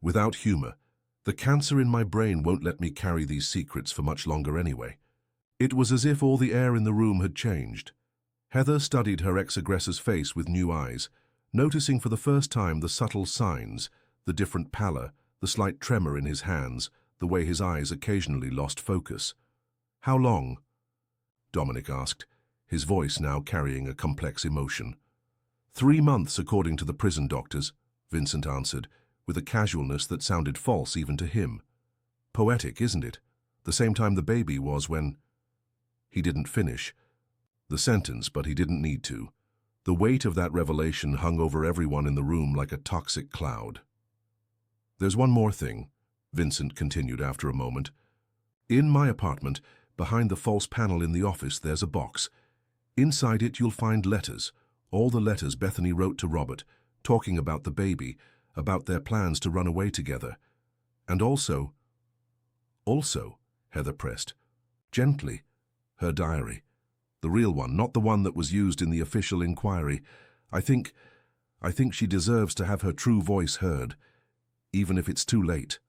"without humor, the cancer in my brain won't let me carry these secrets for much longer anyway." It was as if all the air in the room had changed. Heather studied her ex-aggressor's face with new eyes, noticing for the first time the subtle signs, the different pallor, the slight tremor in his hands, the way his eyes occasionally lost focus. "How long?" Dominic asked, his voice now carrying a complex emotion. 3 months, according to the prison doctors," Vincent answered, with a casualness that sounded false even to him. "Poetic, isn't it? The same time the baby was when—" He didn't finish the sentence, but he didn't need to. The weight of that revelation hung over everyone in the room like a toxic cloud. "There's one more thing," Vincent continued after a moment. "In my apartment, behind the false panel in the office, there's a box. Inside it you'll find letters, all the letters Bethany wrote to Robert, talking about the baby, about their plans to run away together. And also, Heather pressed, gently, her diary. The real one, not the one that was used in the official inquiry. I think she deserves to have her true voice heard. even if it's too late.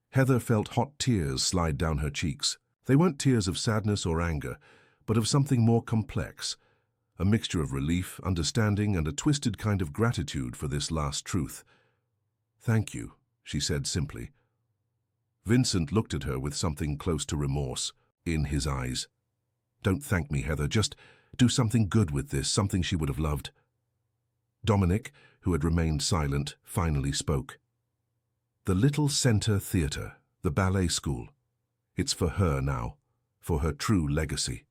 Heather felt hot tears slide down her cheeks. They weren't tears of sadness or anger, but of something more complex, a mixture of relief, understanding, and a twisted kind of gratitude for this last truth. "Thank you," she said simply. Vincent looked at her with something close to remorse in his eyes. "Don't thank me, Heather. Just do something good with this, something she would have loved." Dominic, who had remained silent, finally spoke. "The Little Center Theatre, the ballet school. It's for her now, for her true legacy."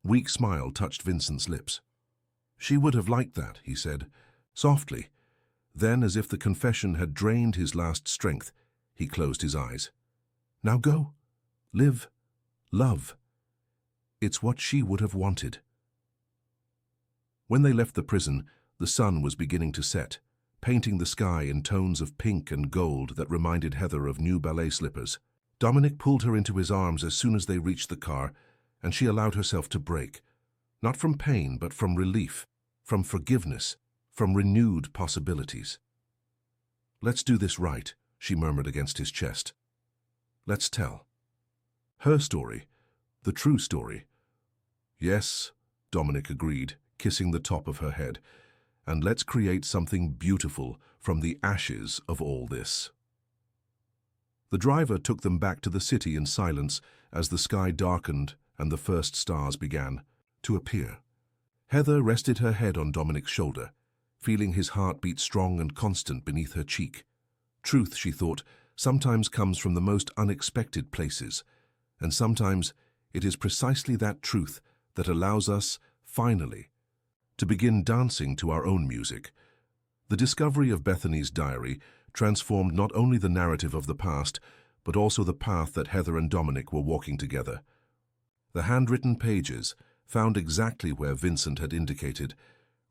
Weak smile touched Vincent's lips. "She would have liked that," he said, softly. Then, as if the confession had drained his last strength, he closed his eyes. "Now go. Live. Love. It's what she would have wanted." When they left the prison, the sun was beginning to set, painting the sky in tones of pink and gold that reminded Heather of new ballet slippers. Dominic pulled her into his arms as soon as they reached the car, and she allowed herself to break, not from pain, but from relief, from forgiveness, from renewed possibilities. "Let's do this right," she murmured against his chest. "Let's tell her story, the true story." "Yes," Dominic agreed, kissing the top of her head, "and let's create something beautiful from the ashes of all this." The driver took them back to the city in silence as the sky darkened and the first stars began to appear. Heather rested her head on Dominic's shoulder, feeling his heart beat strong and constant beneath her cheek. Truth, she thought, sometimes comes from the most unexpected places, and sometimes it is precisely that truth that allows us, finally, to begin dancing to our own music. The discovery of Bethany's diary transformed not only the narrative of the past, but also the path that Heather and Dominic were walking together. The handwritten pages, found exactly where Vincent had indicated,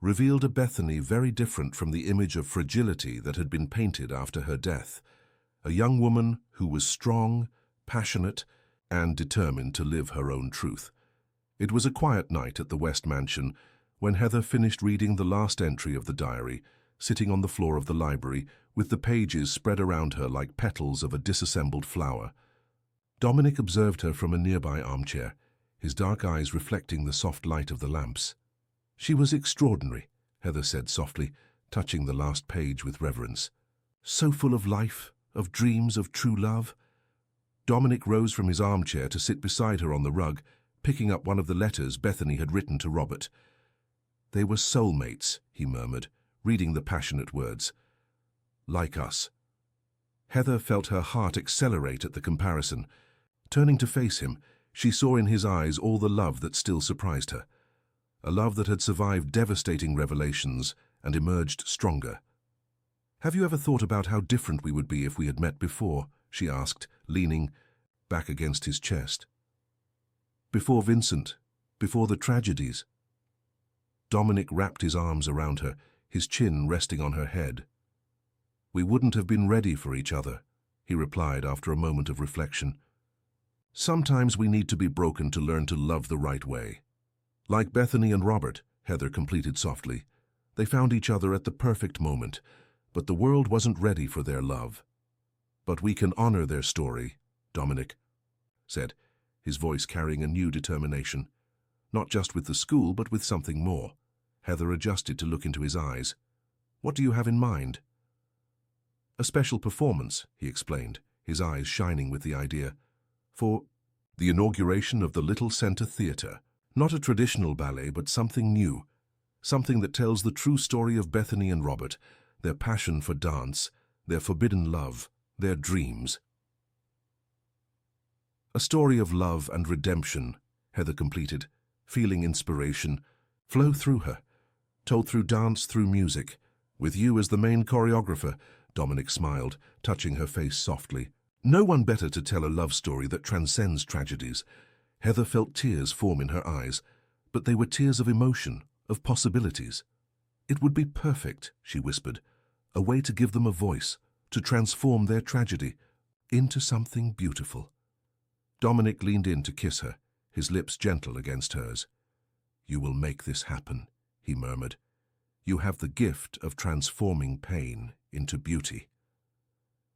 revealed a Bethany very different from the image of fragility that had been painted after her death. A young woman who was strong, passionate, and determined to live her own truth. It was a quiet night at the West Mansion when Heather finished reading the last entry of the diary, sitting on the floor of the library with the pages spread around her like petals of a disassembled flower. Dominic observed her from a nearby armchair, his dark eyes reflecting the soft light of the lamps. "She was extraordinary," Heather said softly, touching the last page with reverence. "So full of life, of dreams, of true love." Dominic rose from his armchair to sit beside her on the rug, picking up one of the letters Bethany had written to Robert. "They were soulmates," he murmured, reading the passionate words. "Like us." Heather felt her heart accelerate at the comparison. Turning to face him, she saw in his eyes all the love that still surprised her, a love that had survived devastating revelations and emerged stronger. "Have you ever thought about how different we would be if we had met before?" she asked, leaning back against his chest. "Before Vincent, before the tragedies." Dominic wrapped his arms around her, his chin resting on her head. "We wouldn't have been ready for each other," he replied after a moment of reflection. "Sometimes we need to be broken to learn to love the right way." "Like Bethany and Robert," Heather completed softly. "They found each other at the perfect moment, but the world wasn't ready for their love. But we can honor their story," Dominic said, his voice carrying a new determination. "Not just with the school, but with something more." Heather adjusted to look into his eyes. "What do you have in mind?" "A special performance," he explained, his eyes shining with the idea. "For the inauguration of the Little Center Theatre. Not a traditional ballet, but something new. Something that tells the true story of Bethany and Robert, their passion for dance, their forbidden love, their dreams." "A story of love and redemption," Heather completed, feeling inspiration flow through her, told through dance, through music. "With you as the main choreographer," Dominic smiled, touching her face softly. "No one better to tell a love story that transcends tragedies." Heather felt tears form in her eyes, but they were tears of emotion, of possibilities. "It would be perfect," she whispered, "a way to give them a voice, to transform their tragedy into something beautiful." Dominic leaned in to kiss her, his lips gentle against hers. "You will make this happen," he murmured. "You have the gift of transforming pain into beauty."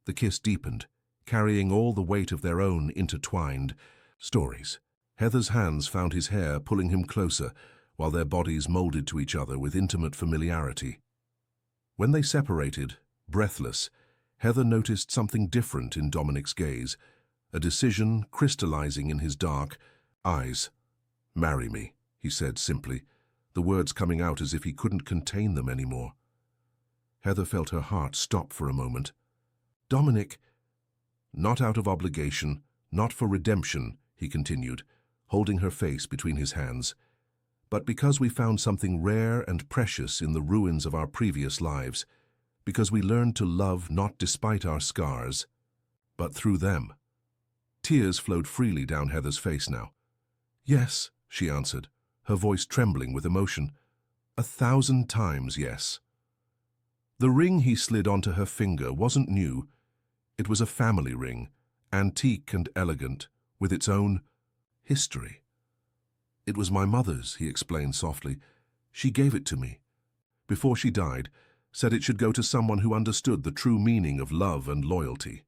The kiss deepened, carrying all the weight of their own intertwined stories. Heather's hands found his hair, pulling him closer, while their bodies molded to each other with intimate familiarity. When they separated, breathless, Heather noticed something different in Dominic's gaze, a decision crystallizing in his dark eyes. "Marry me," he said simply, the words coming out as if he couldn't contain them anymore. Heather felt her heart stop for a moment. "Dominic—" "Not out of obligation, not for redemption," he continued, holding her face between his hands, "but because we found something rare and precious in the ruins of our previous lives, because we learned to love not despite our scars, but through them." Tears flowed freely down Heather's face now. "Yes," she answered, her voice trembling with emotion. 1,000 times yes." The ring he slid onto her finger wasn't new. It was a family ring, antique and elegant, with its own history. "It was my mother's," he explained softly. "She gave it to me. Before she died, said it should go to someone who understood the true meaning of love and loyalty."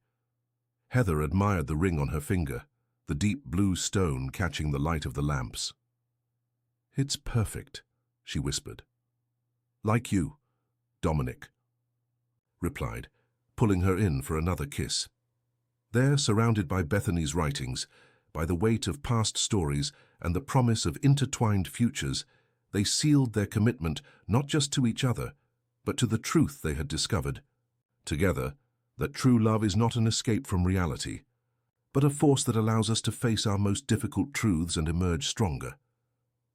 Heather admired the ring on her finger, the deep blue stone catching the light of the lamps. "It's perfect," she whispered. "Like you," Dominic replied, pulling her in for another kiss. There, surrounded by Bethany's writings, by the weight of past stories and the promise of intertwined futures, they sealed their commitment not just to each other, but to the truth they had discovered, together, that true love is not an escape from reality, but a force that allows us to face our most difficult truths and emerge stronger.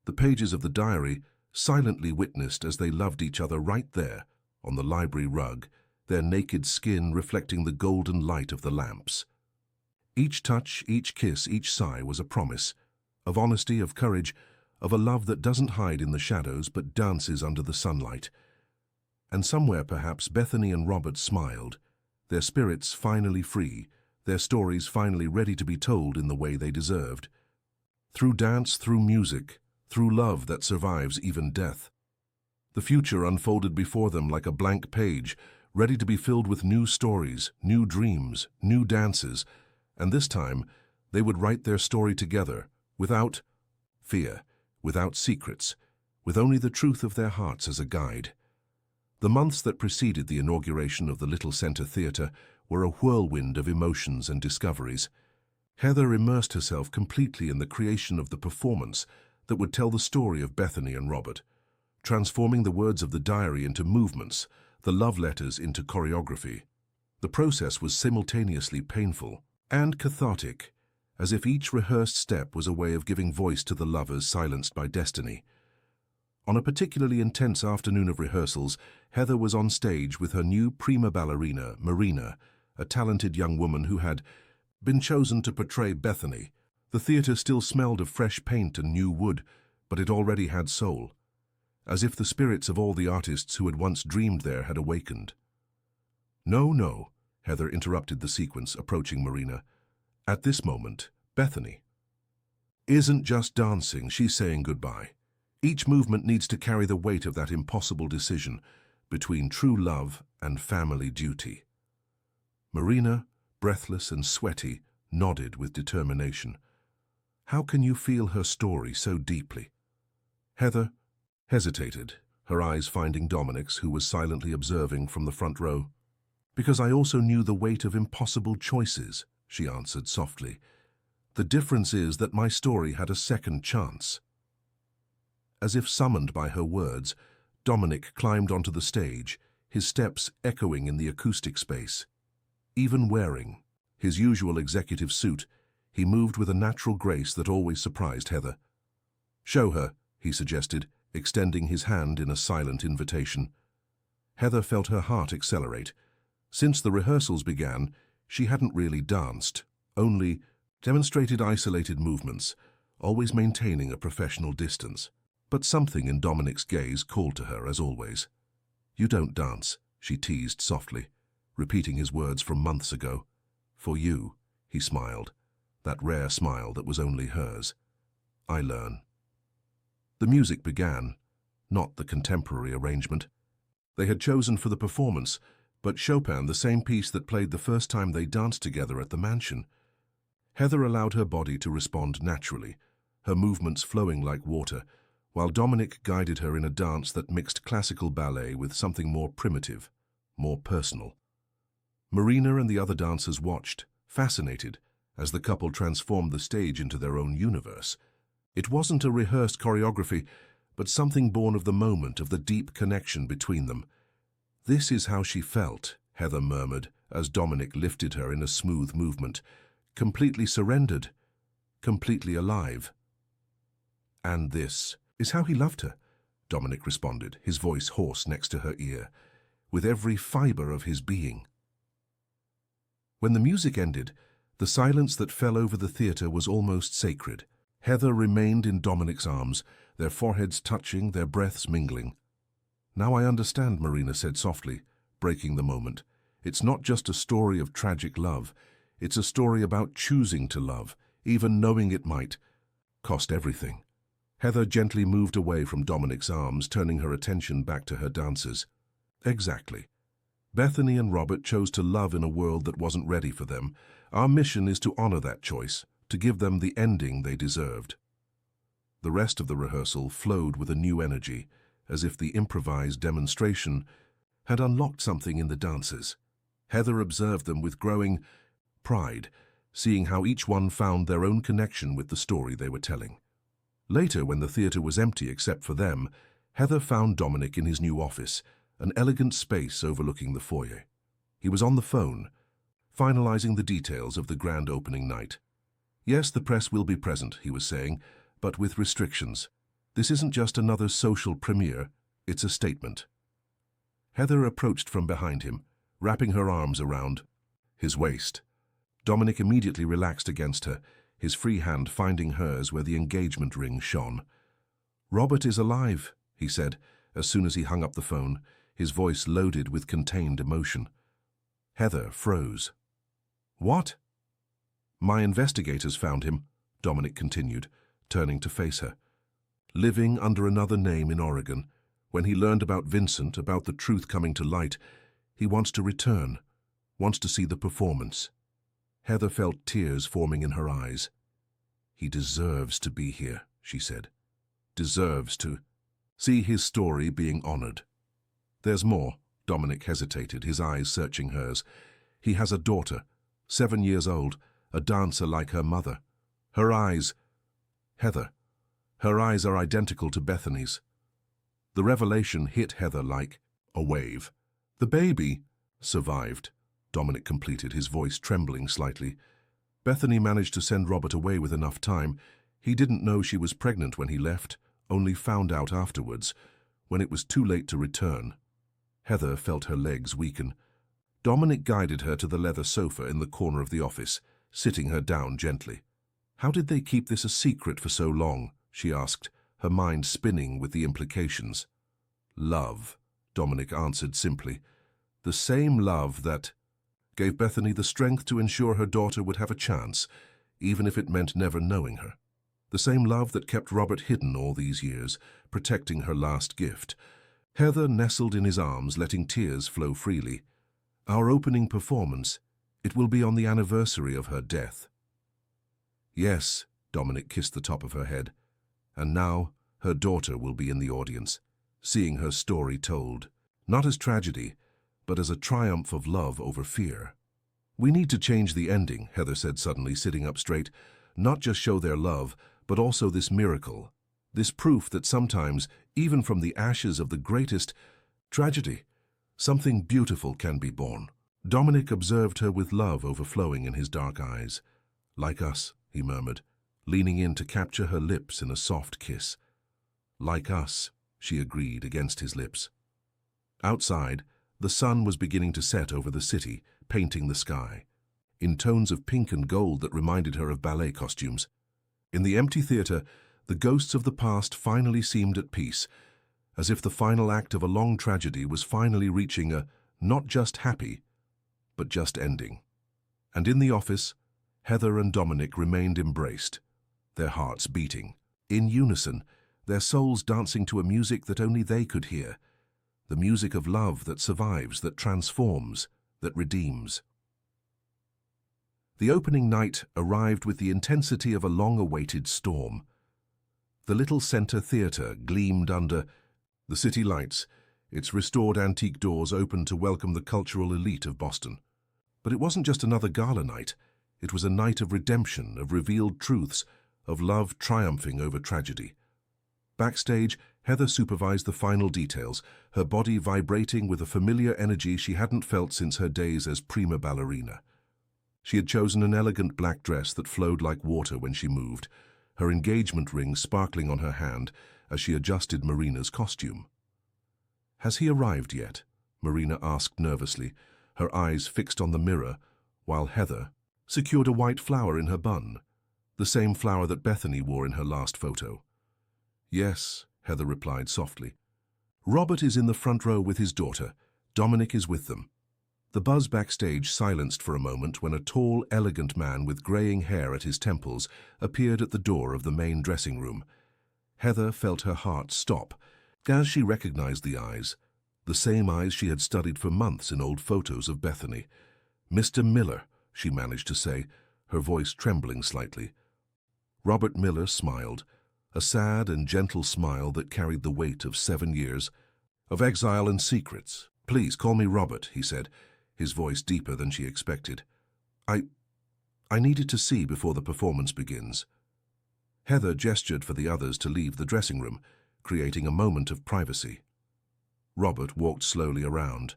The pages of the diary silently witnessed as they loved each other right there, on the library rug, their naked skin reflecting the golden light of the lamps. Each touch, each kiss, each sigh was a promise, of honesty, of courage, of a love that doesn't hide in the shadows but dances under the sunlight. And somewhere perhaps Bethany and Robert smiled, their spirits finally free, their stories finally ready to be told in the way they deserved. Through dance, through music, through love that survives even death. The future unfolded before them like a blank page, ready to be filled with new stories, new dreams, new dances, and this time they would write their story together, without fear, without secrets, with only the truth of their hearts as a guide. The months that preceded the inauguration of the Little Center Theatre were a whirlwind of emotions and discoveries. Heather immersed herself completely in the creation of the performance that would tell the story of Bethany and Robert, transforming the words of the diary into movements, the love letters into choreography. The process was simultaneously painful and cathartic, as if each rehearsed step was a way of giving voice to the lovers silenced by destiny. On a particularly intense afternoon of rehearsals, Heather was on stage with her new prima ballerina, Marina, a talented young woman who had been chosen to portray Bethany. The theatre still smelled of fresh paint and new wood, but it already had soul, as if the spirits of all the artists who had once dreamed there had awakened. "No, no," Heather interrupted the sequence, approaching Marina. "At this moment, Bethany isn't just dancing, she's saying goodbye. Each movement needs to carry the weight of that impossible decision between true love and family duty." Marina, breathless and sweaty, nodded with determination. "How can you feel her story so deeply?" Heather hesitated, her eyes finding Dominic's, who was silently observing from the front row. "Because I also knew the weight of impossible choices," she answered softly. "The difference is that my story had a second chance." As if summoned by her words, Dominic climbed onto the stage, his steps echoing in the acoustic space. Even wearing his usual executive suit, he moved with a natural grace that always surprised Heather. "Show her," he suggested, extending his hand in a silent invitation. Heather felt her heart accelerate. Since the rehearsals began, she hadn't really danced, only demonstrated isolated movements, always maintaining a professional distance. But something in Dominic's gaze called to her, as always. "You don't dance," she teased softly, repeating his words from months ago. "For you," he smiled, that rare smile that was only hers. "I learn." The music began, not the contemporary arrangement they had chosen for the performance, but Chopin, the same piece that played the first time they danced together at the mansion. Heather allowed her body to respond naturally, her movements flowing like water, while Dominic guided her in a dance that mixed classical ballet with something more primitive, more personal. Marina and the other dancers watched, fascinated, as the couple transformed the stage into their own universe. It wasn't a rehearsed choreography, but something born of the moment, of the deep connection between them. "This is how she felt," Heather murmured, as Dominic lifted her in a smooth movement. "Completely surrendered, completely alive." "And this is how he loved her," Dominic responded, his voice hoarse next to her ear, "with every fiber of his being." When the music ended, the silence that fell over the theater was almost sacred. Heather remained in Dominic's arms, their foreheads touching, their breaths mingling. "Now I understand," Marina said softly, breaking the moment. "It's not just a story of tragic love. It's a story about choosing to love, even knowing it might cost everything." Heather gently moved away from Dominic's arms, turning her attention back to her dancers. "Exactly. Bethany and Robert chose to love in a world that wasn't ready for them. Our mission is to honor that choice, to give them the ending they deserved." The rest of the rehearsal flowed with a new energy, as if the improvised demonstration had unlocked something in the dancers. Heather observed them with growing pride, seeing how each one found their own connection with the story they were telling. Later, when the theater was empty except for them, Heather found Dominic in his new office, an elegant space overlooking the foyer. He was on the phone, finalizing the details of the grand opening night. "Yes, the press will be present," he was saying, "but with restrictions. This isn't just another social premiere, it's a statement." Heather approached from behind him, wrapping her arms around his waist. Dominic immediately relaxed against her, his free hand finding hers where the engagement ring shone. "Robert is alive," he said, as soon as he hung up the phone, his voice loaded with contained emotion. Heather froze. "What?" "My investigators found him," Dominic continued, turning to face her. "Living under another name in Oregon. When he learned about Vincent, about the truth coming to light, he wants to return, wants to see the performance." Heather felt tears forming in her eyes. "He deserves to be here," she said. "Deserves to see his story being honored." "There's more." Dominic hesitated, his eyes searching hers. "He has a daughter, 7 years old, a dancer like her mother. Her eyes..." "Heather, her eyes are identical to Bethany's." The revelation hit Heather like a wave. "The baby survived," Dominic completed, his voice trembling slightly. "Bethany managed to send Robert away with enough time. He didn't know she was pregnant when he left, only found out afterwards, when it was too late to return." Heather felt her legs weaken. Dominic guided her to the leather sofa in the corner of the office, sitting her down gently. "How did they keep this a secret for so long?" she asked, her mind spinning with the implications. "Love," Dominic answered simply. "The same love that gave Bethany the strength to ensure her daughter would have a chance, even if it meant never knowing her. The same love that kept Robert hidden all these years, protecting her last gift." Heather nestled in his arms, letting tears flow freely. "Our opening performance, it will be on the anniversary of her death." "Yes," Dominic kissed the top of her head. "And now her daughter will be in the audience, seeing her story told, not as tragedy, but as a triumph of love over fear." "We need to change the ending," Heather said suddenly, sitting up straight. "Not just show their love, but also this miracle, this proof that sometimes, even from the ashes of the greatest tragedy, something beautiful can be born." Dominic observed her with love overflowing in his dark eyes. "Like us," he murmured, leaning in to capture her lips in a soft kiss. "Like us," she agreed against his lips. Outside, the sun was beginning to set over the city, painting the sky, in tones of pink and gold that reminded her of ballet costumes. In the empty theater, the ghosts of the past finally seemed at peace, as if the final act of a long tragedy was finally reaching a not just happy, but just ending. And in the office, Heather and Dominic remained embraced, their hearts beating, in unison, their souls dancing to a music that only they could hear, the music of love that survives, that transforms, that redeems. The opening night arrived with the intensity of a long-awaited storm. The little center theater gleamed under the city lights, its restored antique doors open to welcome the cultural elite of Boston. But it wasn't just another gala night. It was a night of redemption, of revealed truths, of love triumphing over tragedy. Backstage, Heather supervised the final details, her body vibrating with a familiar energy she hadn't felt since her days as prima ballerina. She had chosen an elegant black dress that flowed like water when she moved, her engagement ring sparkling on her hand as she adjusted Marina's costume. "Has he arrived yet?" Marina asked nervously, her eyes fixed on the mirror, while Heather secured a white flower in her bun, the same flower that Bethany wore in her last photo. "Yes," Heather replied softly. "Robert is in the front row with his daughter. Dominic is with them." The buzz backstage silenced for a moment when a tall, elegant man with graying hair at his temples appeared at the door of the main dressing room. Heather felt her heart stop as she recognized the same eyes she had studied for months in old photos of Bethany. "Mr. Miller," she managed to say, her voice trembling slightly. Robert Miller smiled, a sad and gentle smile that carried the weight of 7 years of exile and secrets. "Please call me Robert," he said, his voice deeper than she expected. I needed to see before the performance begins." Heather gestured for the others to leave the dressing room, creating a moment of privacy. Robert walked slowly around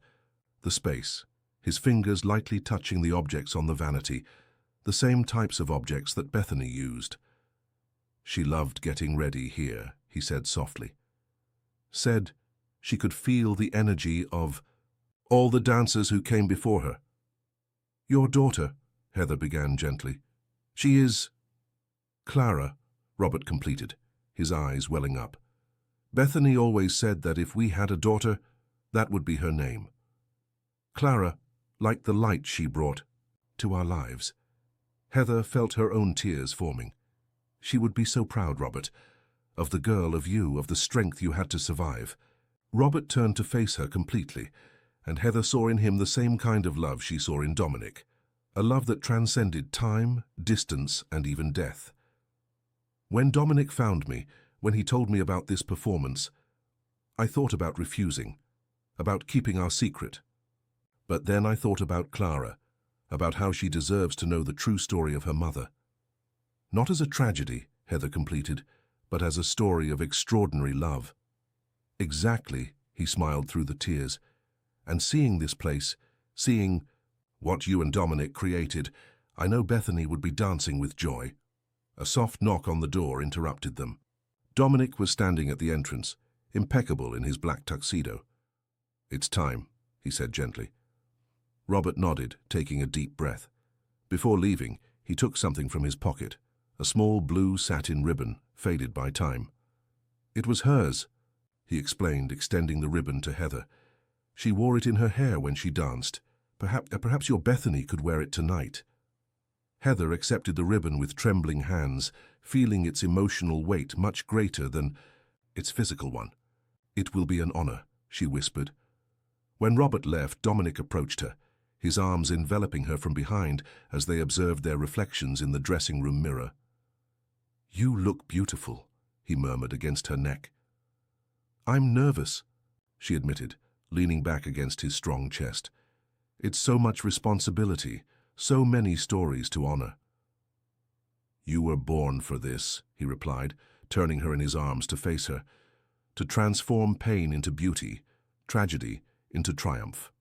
the space, his fingers lightly touching the objects on the vanity, the same types of objects that Bethany used. "She loved getting ready here," he said softly. Said she could feel the energy of all the dancers who came before her. "Your daughter," Heather began gently. "She is—" "Clara," Robert completed, his eyes welling up. "Bethany always said that if we had a daughter, that would be her name. Clara, like the light she brought to our lives." Heather felt her own tears forming. She would be so proud, Robert, of the girl, of you, of the strength you had to survive. Robert turned to face her completely, and Heather saw in him the same kind of love she saw in Dominic, a love that transcended time, distance, and even death. "When Dominic found me, when he told me about this performance, I thought about refusing, about keeping our secret. But then I thought about Clara, about how she deserves to know the true story of her mother. Not as a tragedy," Heather completed, "but as a story of extraordinary love." "Exactly," he smiled through the tears. "And seeing this place, seeing what you and Dominic created, I know Bethany would be dancing with joy." A soft knock on the door interrupted them. Dominic was standing at the entrance, impeccable in his black tuxedo. "It's time," he said gently. Robert nodded, taking a deep breath. Before leaving, he took something from his pocket, a small blue satin ribbon, faded by time. "It was hers," he explained, extending the ribbon to Heather. "She wore it in her hair when she danced. Perhaps your Bethany could wear it tonight." Heather accepted the ribbon with trembling hands, feeling its emotional weight much greater than its physical one. "It will be an honor," she whispered. When Robert left, Dominic approached her, his arms enveloping her from behind as they observed their reflections in the dressing room mirror. "You look beautiful," he murmured against her neck. "I'm nervous," she admitted, leaning back against his strong chest. "It's so much responsibility, so many stories to honor." "You were born for this," he replied, turning her in his arms to face her, "to transform pain into beauty, tragedy into triumph."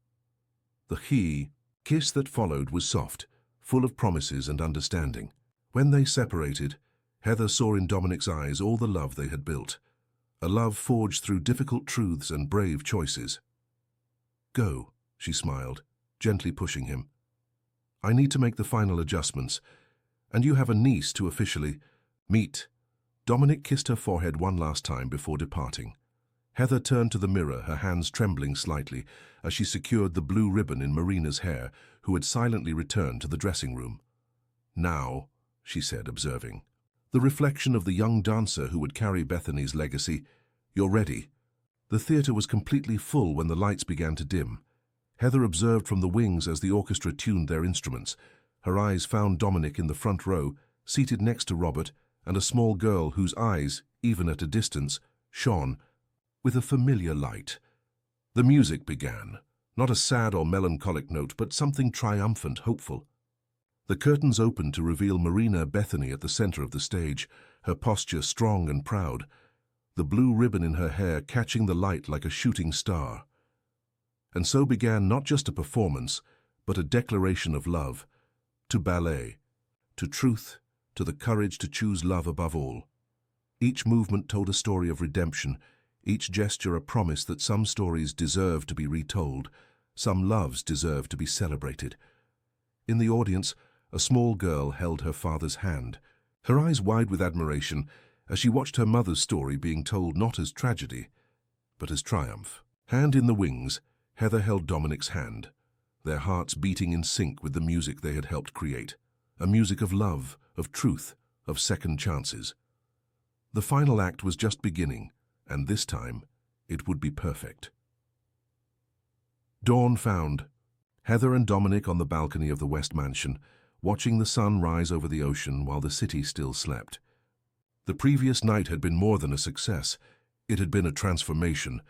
The kiss that followed was soft, full of promises and understanding. When they separated, Heather saw in Dominic's eyes all the love they had built, a love forged through difficult truths and brave choices. "Go," she smiled, gently pushing him. "I need to make the final adjustments, and you have a niece to officially meet." Dominic kissed her forehead one last time before departing. Heather turned to the mirror, her hands trembling slightly, as she secured the blue ribbon in Marina's hair, who had silently returned to the dressing room. "Now," she said, observing the reflection of the young dancer who would carry Bethany's legacy, "you're ready." The theatre was completely full when the lights began to dim. Heather observed from the wings as the orchestra tuned their instruments. Her eyes found Dominic in the front row, seated next to Robert, and a small girl whose eyes, even at a distance, shone with a familiar light. The music began, not a sad or melancholic note, but something triumphant, hopeful. The curtains opened to reveal Marina Bethany at the center of the stage, her posture strong and proud, the blue ribbon in her hair catching the light like a shooting star. And so began not just a performance, but a declaration of love, to ballet, to truth, to the courage to choose love above all. Each movement told a story of redemption, each gesture a promise that some stories deserve to be retold, some loves deserve to be celebrated. In the audience, a small girl held her father's hand, her eyes wide with admiration as she watched her mother's story being told not as tragedy, but as triumph. Hand in the wings, Heather held Dominic's hand, their hearts beating in sync with the music they had helped create, a music of love, of truth, of second chances. The final act was just beginning, and this time it would be perfect. Dawn found Heather and Dominic on the balcony of the West Mansion, watching the sun rise over the ocean while the city still slept. The previous night had been more than a success. It had been a transformation.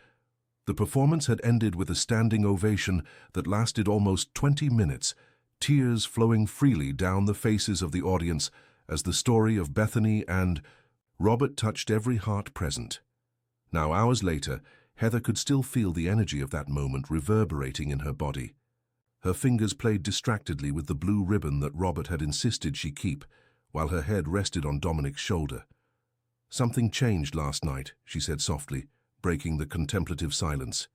The performance had ended with a standing ovation that lasted almost 20 minutes, tears flowing freely down the faces of the audience as the story of Bethany and Robert touched every heart present. Now, hours later, Heather could still feel the energy of that moment reverberating in her body. Her fingers played distractedly with the blue ribbon that Robert had insisted she keep, while her head rested on Dominic's shoulder. "Something changed last night," she said softly, breaking the contemplative silence.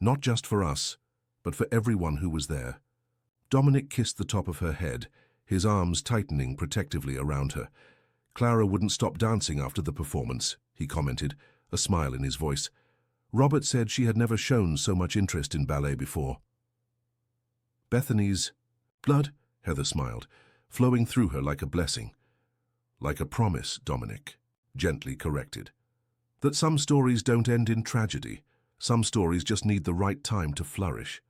"Not just for us, but for everyone who was there." Dominic kissed the top of her head, his arms tightening protectively around her. "Clara wouldn't stop dancing after the performance," he commented, a smile in his voice. "Robert said she had never shown so much interest in ballet before." "Bethany's blood," Heather smiled, flowing through her like a blessing. "Like a promise," Dominic gently corrected. "That some stories don't end in tragedy. Some stories just need the right time to flourish."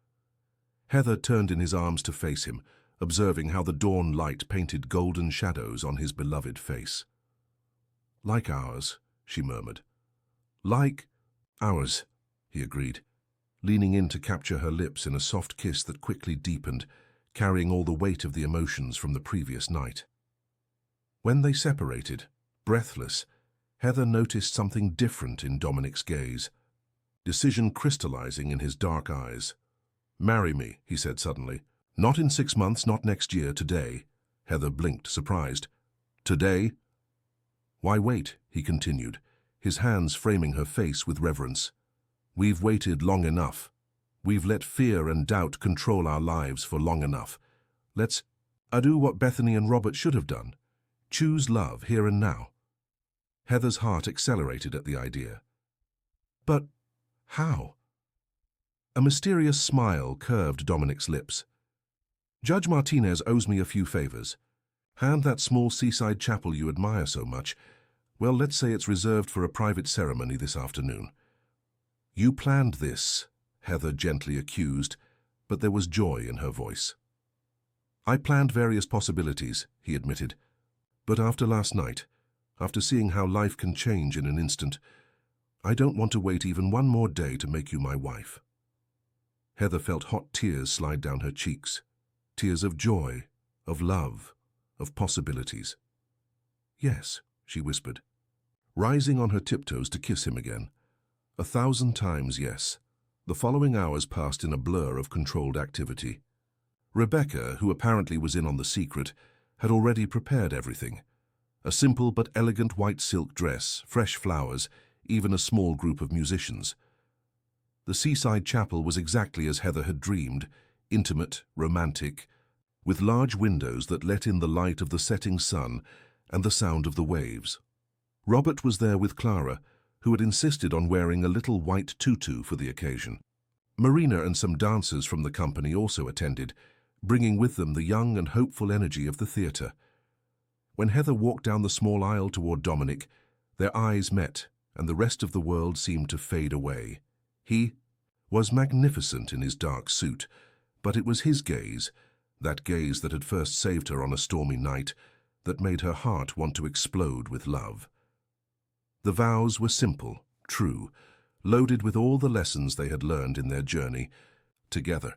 Heather turned in his arms to face him, observing how the dawn light painted golden shadows on his beloved face. "Like ours," she murmured. "Like ours," he agreed, leaning in to capture her lips in a soft kiss that quickly deepened, carrying all the weight of the emotions from the previous night. When they separated, breathless, Heather noticed something different in Dominic's gaze, decision crystallizing in his dark eyes. "Marry me," he said suddenly. "Not in 6 months, not next year, today." Heather blinked, surprised. "Today?" "Why wait?" he continued, his hands framing her face with reverence. "We've waited long enough. We've let fear and doubt control our lives for long enough. Let's do what Bethany and Robert should have done. Choose love here and now." Heather's heart accelerated at the idea. "But how?" A mysterious smile curved Dominic's lips. "Judge Martinez owes me a few favors. Hand that small seaside chapel you admire so much. Well, let's say it's reserved for a private ceremony this afternoon." "You planned this," Heather gently accused, but there was joy in her voice. "I planned various possibilities," he admitted. "But after last night, after seeing how life can change in an instant, I don't want to wait even one more day to make you my wife." Heather felt hot tears slide down her cheeks, tears of joy, of love, of possibilities. "Yes," she whispered, rising on her tiptoes to kiss him again. 1,000 times yes. The following hours passed in a blur of controlled activity. Rebecca, who apparently was in on the secret, had already prepared everything. A simple but elegant white silk dress, fresh flowers, even a small group of musicians. The seaside chapel was exactly as Heather had dreamed, intimate, romantic, with large windows that let in the light of the setting sun and the sound of the waves. Robert was there with Clara, who had insisted on wearing a little white tutu for the occasion. Marina and some dancers from the company also attended, bringing with them the young and hopeful energy of the theatre. When Heather walked down the small aisle toward Dominic, their eyes met, and the rest of the world seemed to fade away. He was magnificent in his dark suit, but it was his gaze, that gaze that had first saved her on a stormy night, that made her heart want to explode with love. The vows were simple, true, loaded with all the lessons they had learned in their journey together.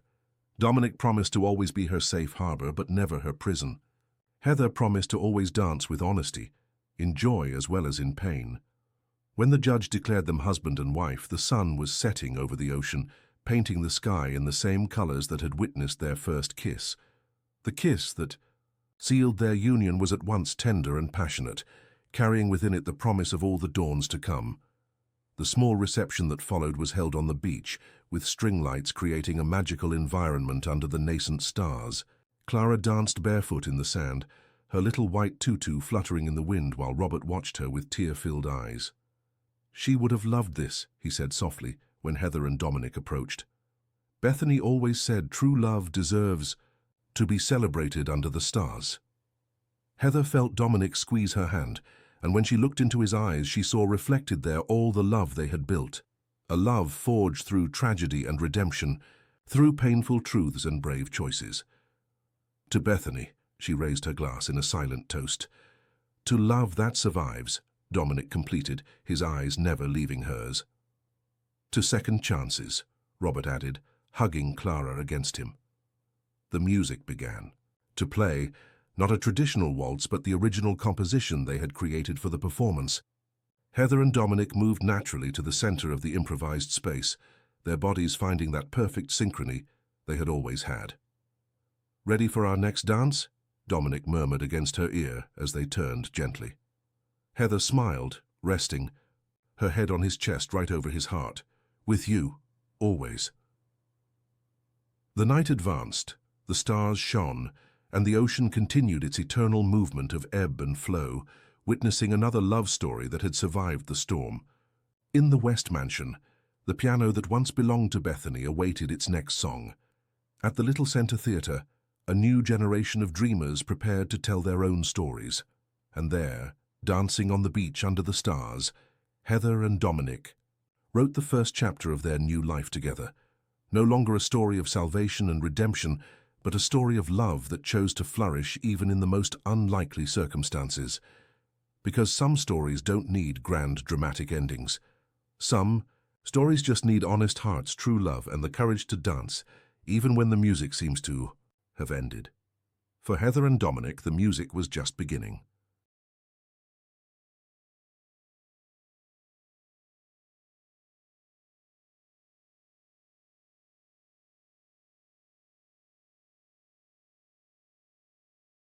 Dominic promised to always be her safe harbor, but never her prison. Heather promised to always dance with honesty, in joy as well as in pain. When the judge declared them husband and wife, the sun was setting over the ocean, painting the sky in the same colors that had witnessed their first kiss. The kiss that sealed their union was at once tender and passionate, carrying within it the promise of all the dawns to come. The small reception that followed was held on the beach, with string lights creating a magical environment under the nascent stars. Clara danced barefoot in the sand, her little white tutu fluttering in the wind while Robert watched her with tear-filled eyes. "She would have loved this," he said softly, when Heather and Dominic approached. "Bethany always said true love deserves to be celebrated under the stars." Heather felt Dominic squeeze her hand, and when she looked into his eyes, she saw reflected there all the love they had built. A love forged through tragedy and redemption, through painful truths and brave choices. "To Bethany," she raised her glass in a silent toast. "To love that survives," Dominic completed, his eyes never leaving hers. "To second chances," Robert added, hugging Clara against him. The music began to play, not a traditional waltz, but the original composition they had created for the performance. Heather and Dominic moved naturally to the center of the improvised space, their bodies finding that perfect synchrony they had always had. "Ready for our next dance?" Dominic murmured against her ear as they turned gently. Heather smiled, resting, her head on his chest right over his heart. "With you, always." The night advanced, the stars shone, and the ocean continued its eternal movement of ebb and flow, witnessing another love story that had survived the storm. In the West Mansion, the piano that once belonged to Bethany awaited its next song. At the Little Center Theater, a new generation of dreamers prepared to tell their own stories. And there, dancing on the beach under the stars, Heather and Dominic wrote the first chapter of their new life together. No longer a story of salvation and redemption, but a story of love that chose to flourish even in the most unlikely circumstances. Because some stories don't need grand dramatic endings. Some stories just need honest hearts, true love, and the courage to dance, even when the music seems to have ended. For Heather and Dominic, the music was just beginning.